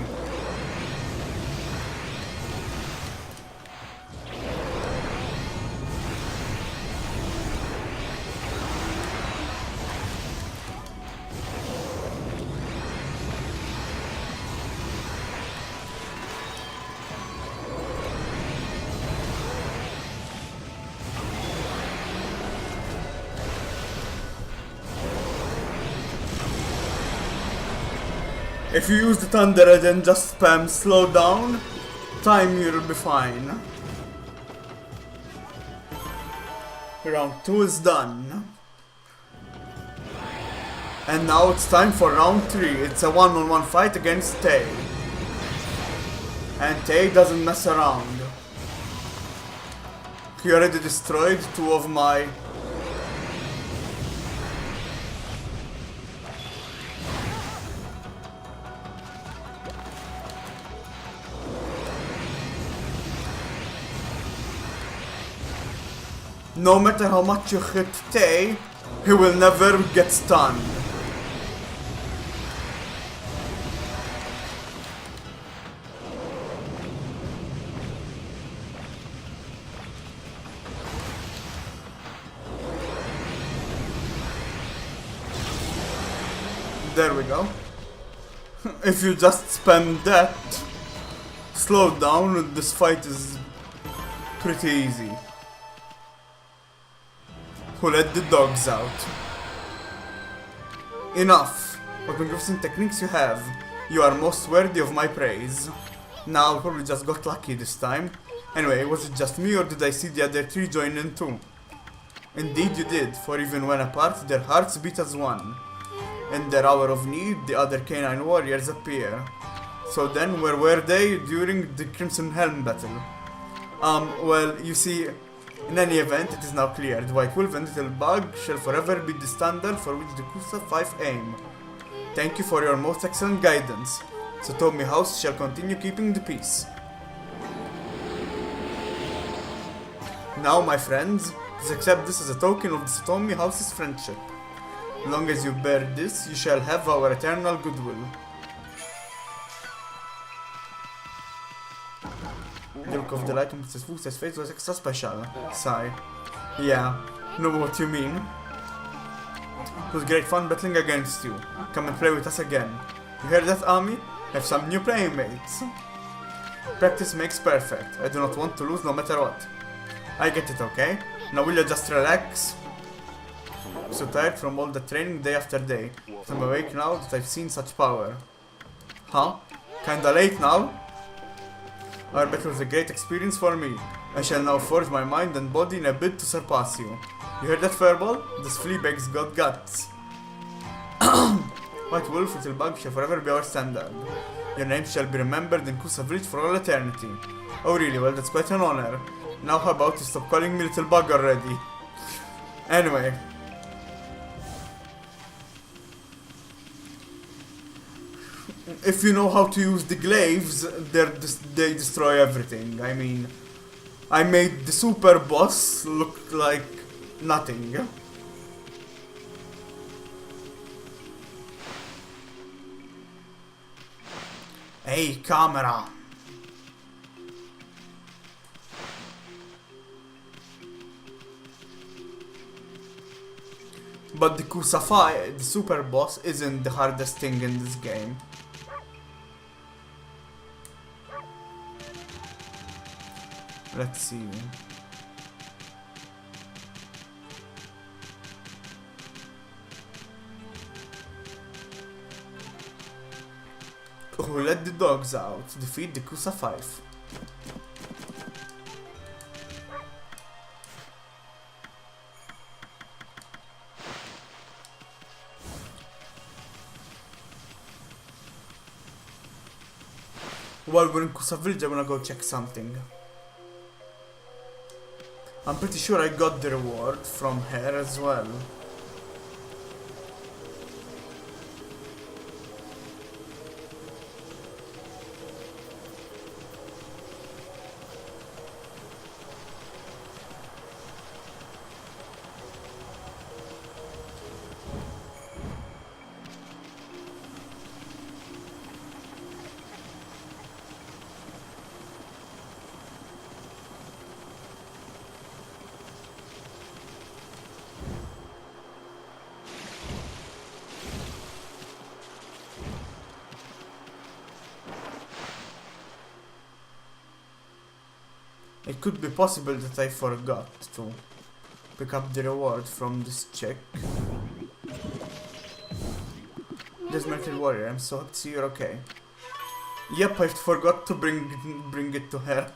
Speaker 1: If you use the thunder and then just spam slow down, time you'll be fine. Round 2 is done. And now it's time for round 3. It's a one-on-one fight against Tay. And Tay doesn't mess around. He already destroyed 2 of my... No matter how much you hit Tay, he will never get stunned. There we go. If you just spam that, slow down, this fight is pretty easy. Who let the dogs out? Enough! What magnificent techniques you have. You are most worthy of my praise. Now, I probably just got lucky this time. Anyway, was it just me or did I see the other 3 join in too? Indeed you did, for even when apart, their hearts beat as one. In their hour of need, the other canine warriors appear. So then, where were they during the Crimson Helm battle? Well, you see, in any event, it is now clear. The White Wolf and Little Bug shall forever be the standard for which the Kusa 5 aim. Thank you for your most excellent guidance. Satomi House shall continue keeping the peace. Now, my friends, please accept this as a token of the Satomi House's friendship. As long as you bear this, you shall have our eternal goodwill. The look of delight on Mrs. Fuchs's face was extra special. Sigh. Yeah, know what you mean. It was great fun battling against you. Come and play with us again. You hear that, Ami? Have some new playmates. Practice makes perfect. I do not want to lose no matter what. I get it, okay? Now will you just relax? I'm so tired from all the training day after day. I'm awake now that I've seen such power. Huh? Kinda late now? Our battle was a great experience for me. I shall now forge my mind and body in a bid to surpass you. You heard that, Furball? This Fleabag's got guts. White Wolf, Little Bug shall forever be our standard. Your name shall be remembered in Kusa Village for all eternity. Oh really? Well, that's quite an honor. Now how about you stop calling me Little Bug already? Anyway. If you know how to use the glaives, they destroy everything. I mean, I made the super boss look like nothing. Hey, camera! But the Kusafai, the super boss, isn't the hardest thing in this game. Let's see. Who let the dogs out? Defeat the Kusa 5. While we're in Kusa Village, I'm gonna go check something. I'm pretty sure I got the reward from her as well. It could be possible that I forgot to pick up the reward from this chick. Dismantled warrior, I'm so happy to see you're okay. Yep, I forgot to bring it to her.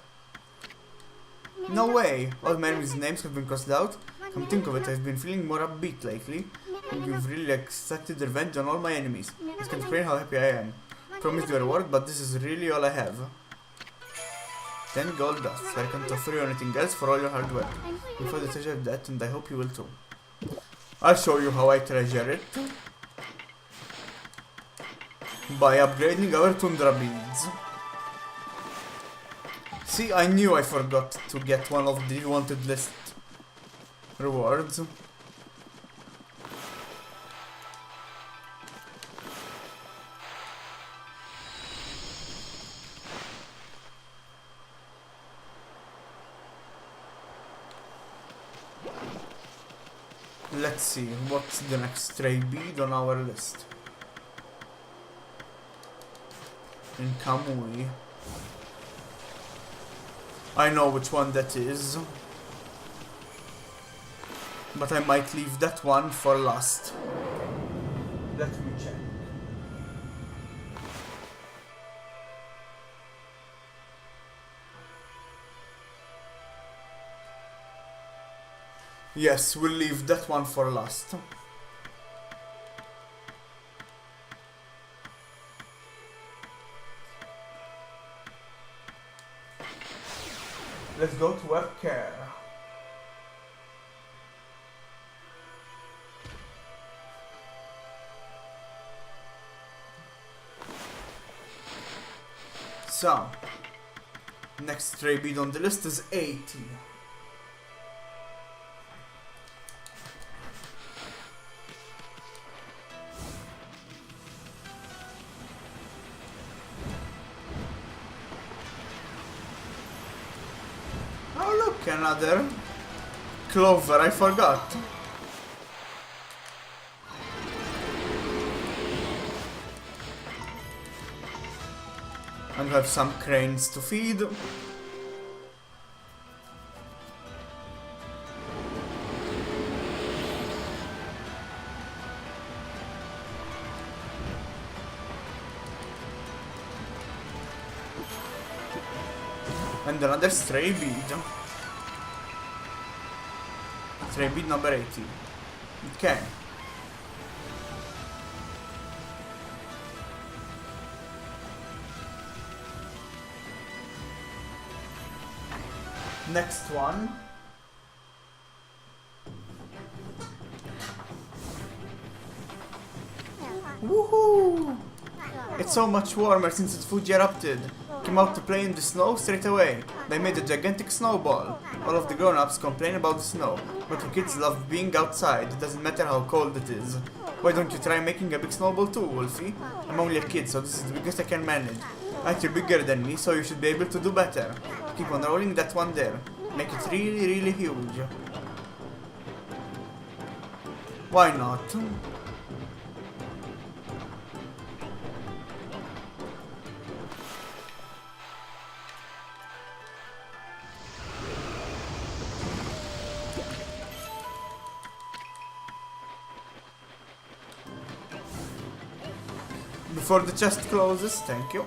Speaker 1: No way! All my enemies' names have been crossed out. Come think of it, I've been feeling more upbeat lately. And you've really exacted revenge on all my enemies. I can't explain how happy I am. Promised you a reward, but this is really all I have. 10 gold dust. I can't offer you anything else for all your hard work. You further treasure that, and I hope you will too. I'll show you how I treasure it. By upgrading our tundra beads. See, I knew I forgot to get one of the wanted list rewards. Let's see, what's the next stray bead on our list? In Kamui. I know which one that is. But I might leave that one for last. Let me check. Yes, we'll leave that one for last. Let's go to web care. So, next stray bead on the list is 80. Another clover, I forgot. And we have some cranes to feed. And another stray bead. Stray bead number 80. Okay. Next one. Woohoo! It's so much warmer since the Fuji erupted. Came out to play in the snow straight away. They made a gigantic snowball. All of the grown-ups complain about the snow, but the kids love being outside. It doesn't matter how cold it is. Why don't you try making a big snowball too, Wolfie? I'm only a kid, so this is the biggest I can manage. You're bigger than me, so you should be able to do better. Keep on rolling that one there. Make it really, really huge. Why not? Before the chest closes, thank you.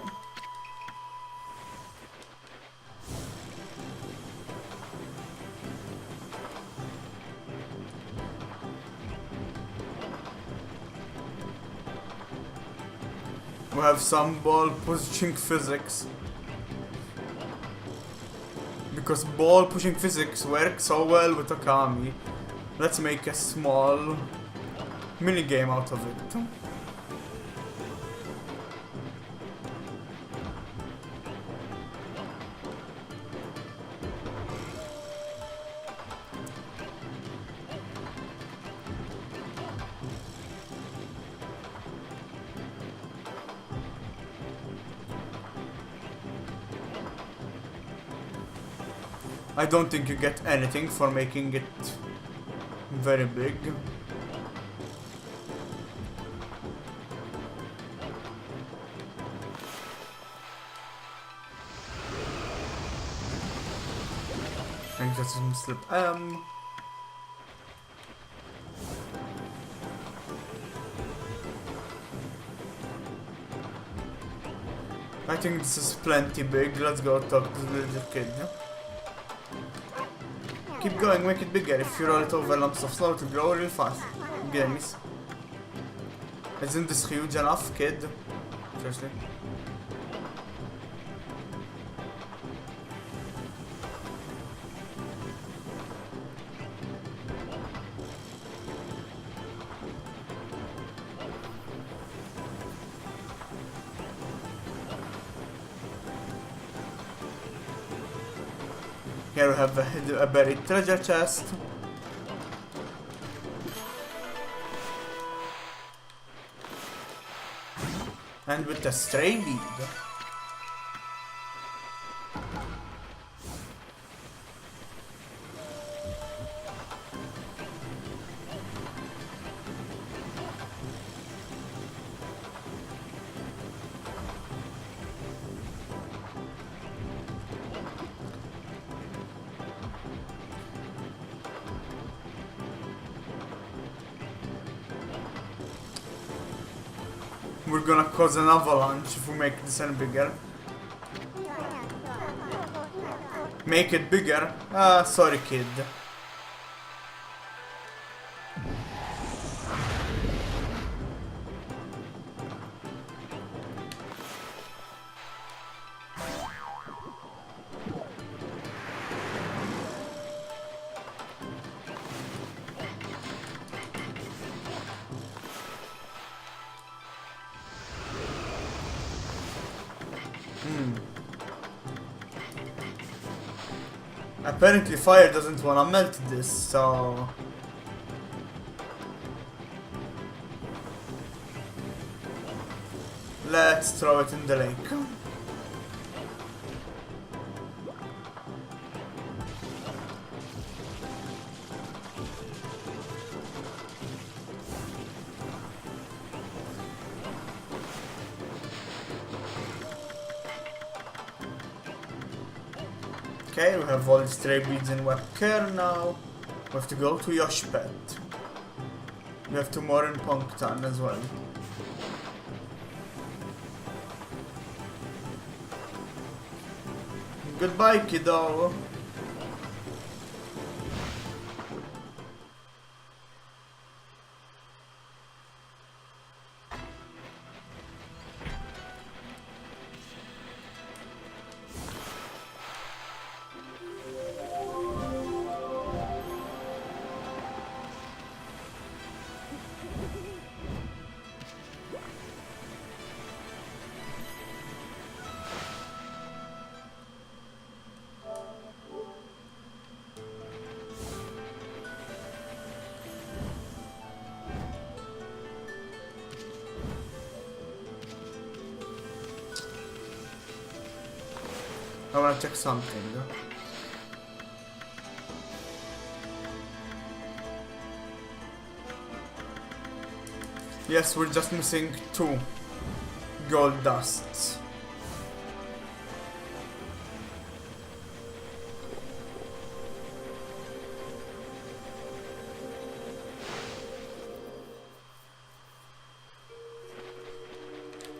Speaker 1: We have some ball pushing physics. Because ball pushing physics works so well with Okami, let's make a small mini game out of it. I don't think you get anything for making it very big. I think that's some slip. I think this is plenty big. Let's go talk to the little kid. Keep going, make it bigger. If you roll it over lumps of snow, it will grow real fast. Games. Isn't this huge enough, kid? Seriously. Here we have a buried treasure chest. And with a stray bead. We're gonna cause an avalanche if we make this any bigger. Make it bigger? Ah, sorry kid. Apparently fire doesn't wanna melt this, so... let's throw it in the lake. Okay, we have all the stray beads in web care now. We have to go to Yoshpet. We have 2 more in Punktown as well. Goodbye, kiddo. I wanna check something. Yes, we're just missing 2 gold dusts.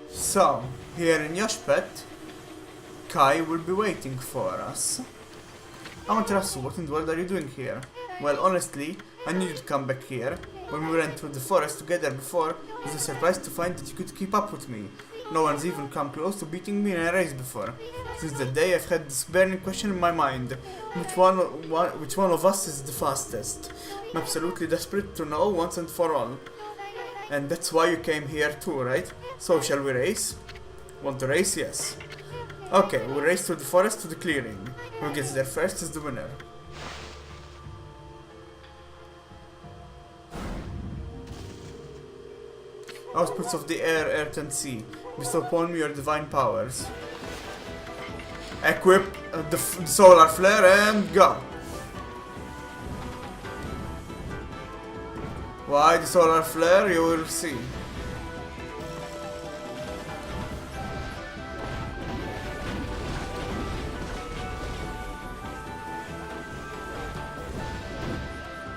Speaker 1: So, here in Yoshpet, Kai will be waiting for us. Amaterasu, what in the world are you doing here? Well, honestly, I knew you'd come back here. When we went through the forest together before, I was surprised to find that you could keep up with me. No one's even come close to beating me in a race before. Since that day, I've had this burning question in my mind. Which one of us is the fastest? I'm absolutely desperate to know once and for all. And that's why you came here too, right? So, shall we race? Want to race? Yes. Okay, we'll race through the forest to the clearing. Who gets there first is the winner. Outputs of the air, earth and sea. Bestow upon me your divine powers. Equip the solar flare and go. Why the solar flare? You will see.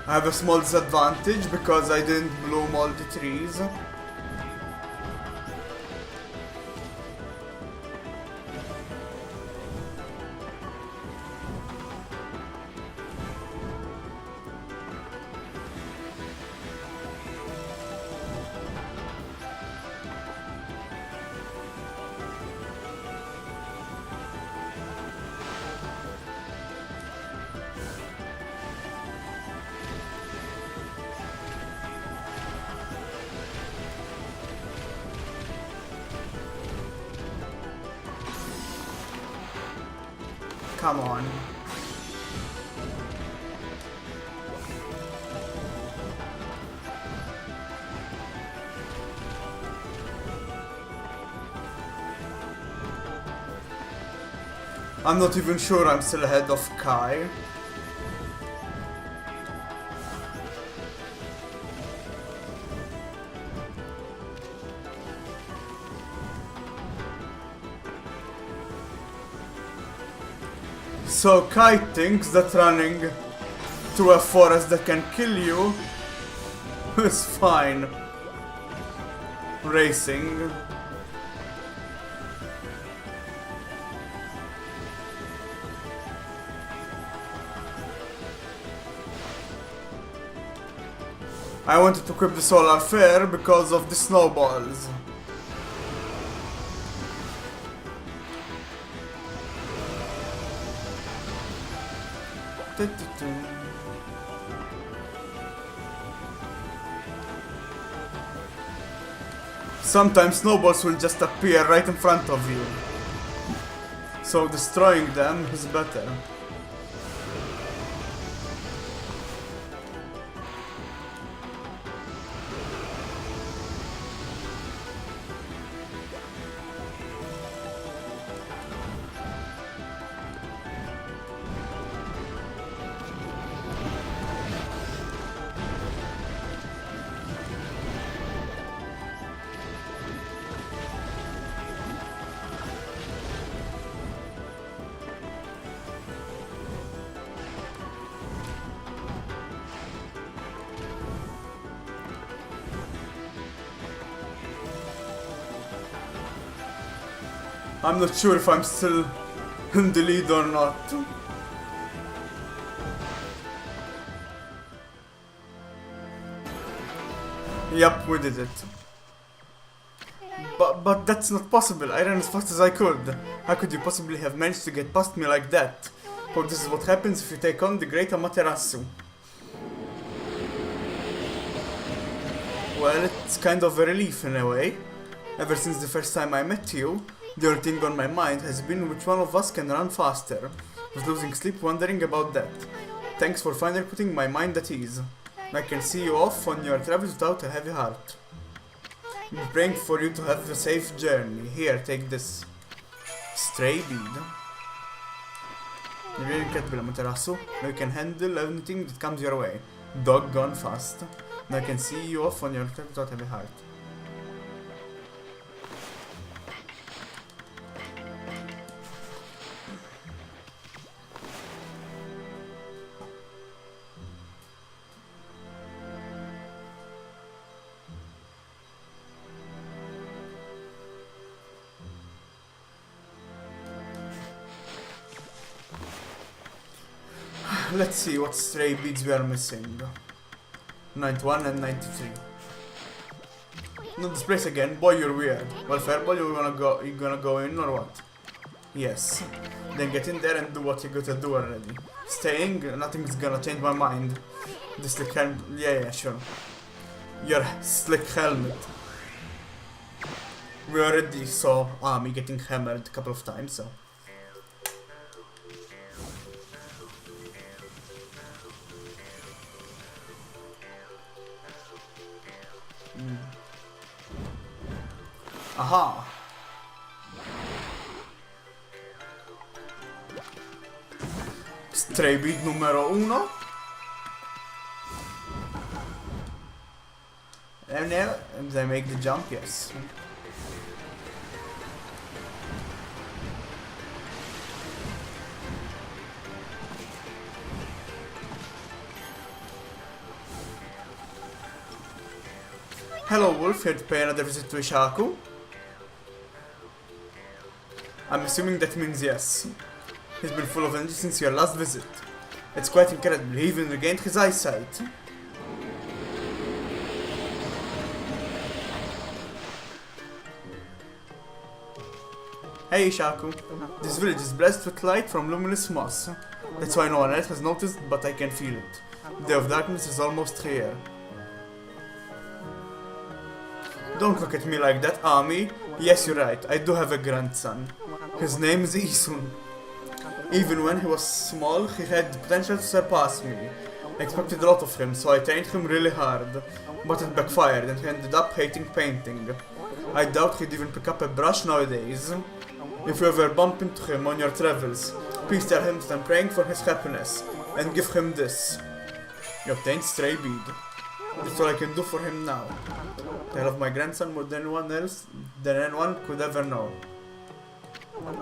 Speaker 1: I have a small disadvantage because I didn't bloom all the trees. Come on. I'm not even sure I'm still ahead of Kai. So Kai thinks that running through a forest that can kill you is fine. Racing. I wanted to equip the solar flare because of the snowballs. Sometimes snowballs will just appear right in front of you, so destroying them is better. I'm not sure if I'm still in the lead or not. Yep, we did it. But that's not possible. I ran as fast as I could. How could you possibly have managed to get past me like that? But this is what happens if you take on the great Amaterasu. Well, it's kind of a relief in a way. Ever since the first time I met you, the only thing on my mind has been which one of us can run faster. I was losing sleep wondering about that. Thanks for finally putting my mind at ease. I can see you off on your travels without a heavy heart. I'm praying for you to have a safe journey. Here, take this. Stray bead. You're really incredible, Amaterasu. Now you can handle anything that comes your way. Doggone fast. Now I can see you off on your travels without a heavy heart. Let's see what stray beads we are missing. 91 and 93. Not this place again. Boy, you're weird. Well, Fireball, you gonna go in or what? Yes. Then get in there and do what you gotta do already. Staying, nothing's gonna change my mind. The slick helmet. Yeah, sure. Your slick helmet. We already saw Ami getting hammered a couple of times, so. Aha! Stray bead numero 1. And now they make the jump, yes. Hello Wolf, here to pay another visit to Ishaku. I'm assuming that means yes. He's been full of energy since your last visit. It's quite incredible, he even regained his eyesight. Hey Ishaku, this village is blessed with light from luminous moss. That's why no one else has noticed, but I can feel it. The day of darkness is almost here. Don't look at me like that, Ami. Yes, you're right, I do have a grandson. His name is Isun. Even when he was small, he had the potential to surpass me. I expected a lot of him, so I trained him really hard. But it backfired and he ended up hating painting. I doubt he'd even pick up a brush nowadays. If you ever bump into him on your travels, please tell him that I'm praying for his happiness, and give him this. You obtained stray bead. That's all I can do for him now. I love my grandson more than anyone could ever know.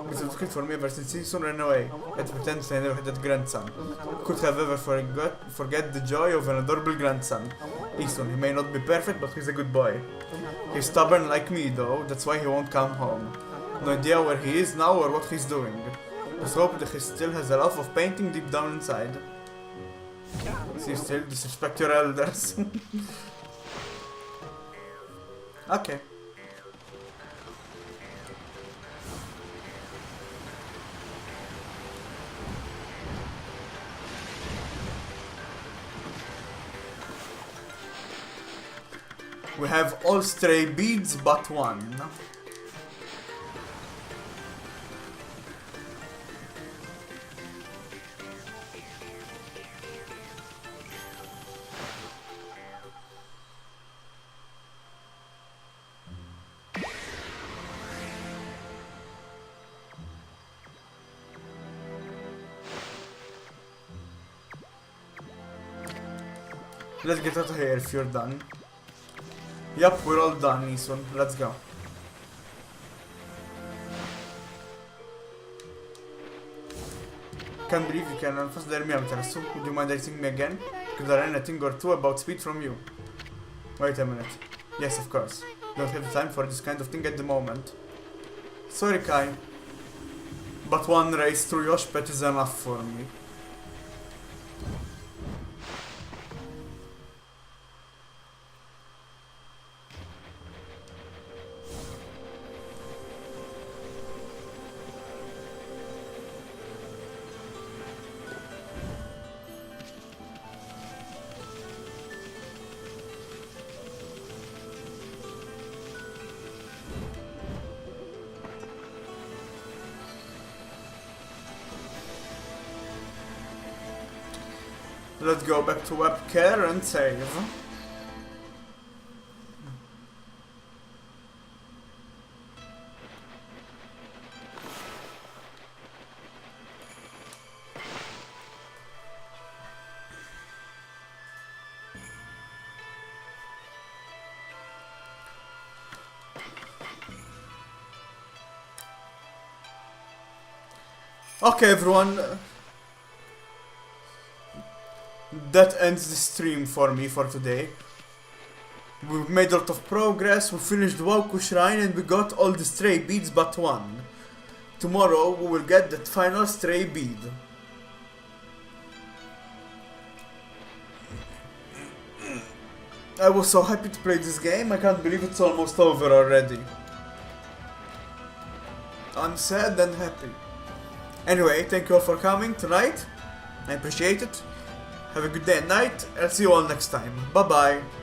Speaker 1: He's a kid for me ever since he soon ran away. I had to pretend that I never had that grandson. Could have ever forget the joy of an adorable grandson. Easton, he may not be perfect, but he's a good boy. He's stubborn like me though, that's why he won't come home. No idea where he is now or what he's doing. Just hope that he still has a love of painting deep down inside. So you still disrespect your elders. Okay. We have all stray beads but one. Let's get out of here if you're done. Yup, we're all done, Eason. Let's go. Can't believe you can unfast the meter, so would you mind racing me again? Could I learn a thing or two about speed from you? Wait a minute. Yes, of course. Don't have time for this kind of thing at the moment. Sorry, Kai. But one race through Yoshpet is enough for me. Let's go back to webcare and save. Okay, everyone. That ends the stream for me for today. We've made a lot of progress, we finished Wauku Shrine and we got all the stray beads but one. Tomorrow we will get that final stray bead. I was so happy to play this game, I can't believe it's almost over already. I'm sad and happy. Anyway, thank you all for coming tonight. I appreciate it. Have a good day and night. I'll see you all next time. Bye bye.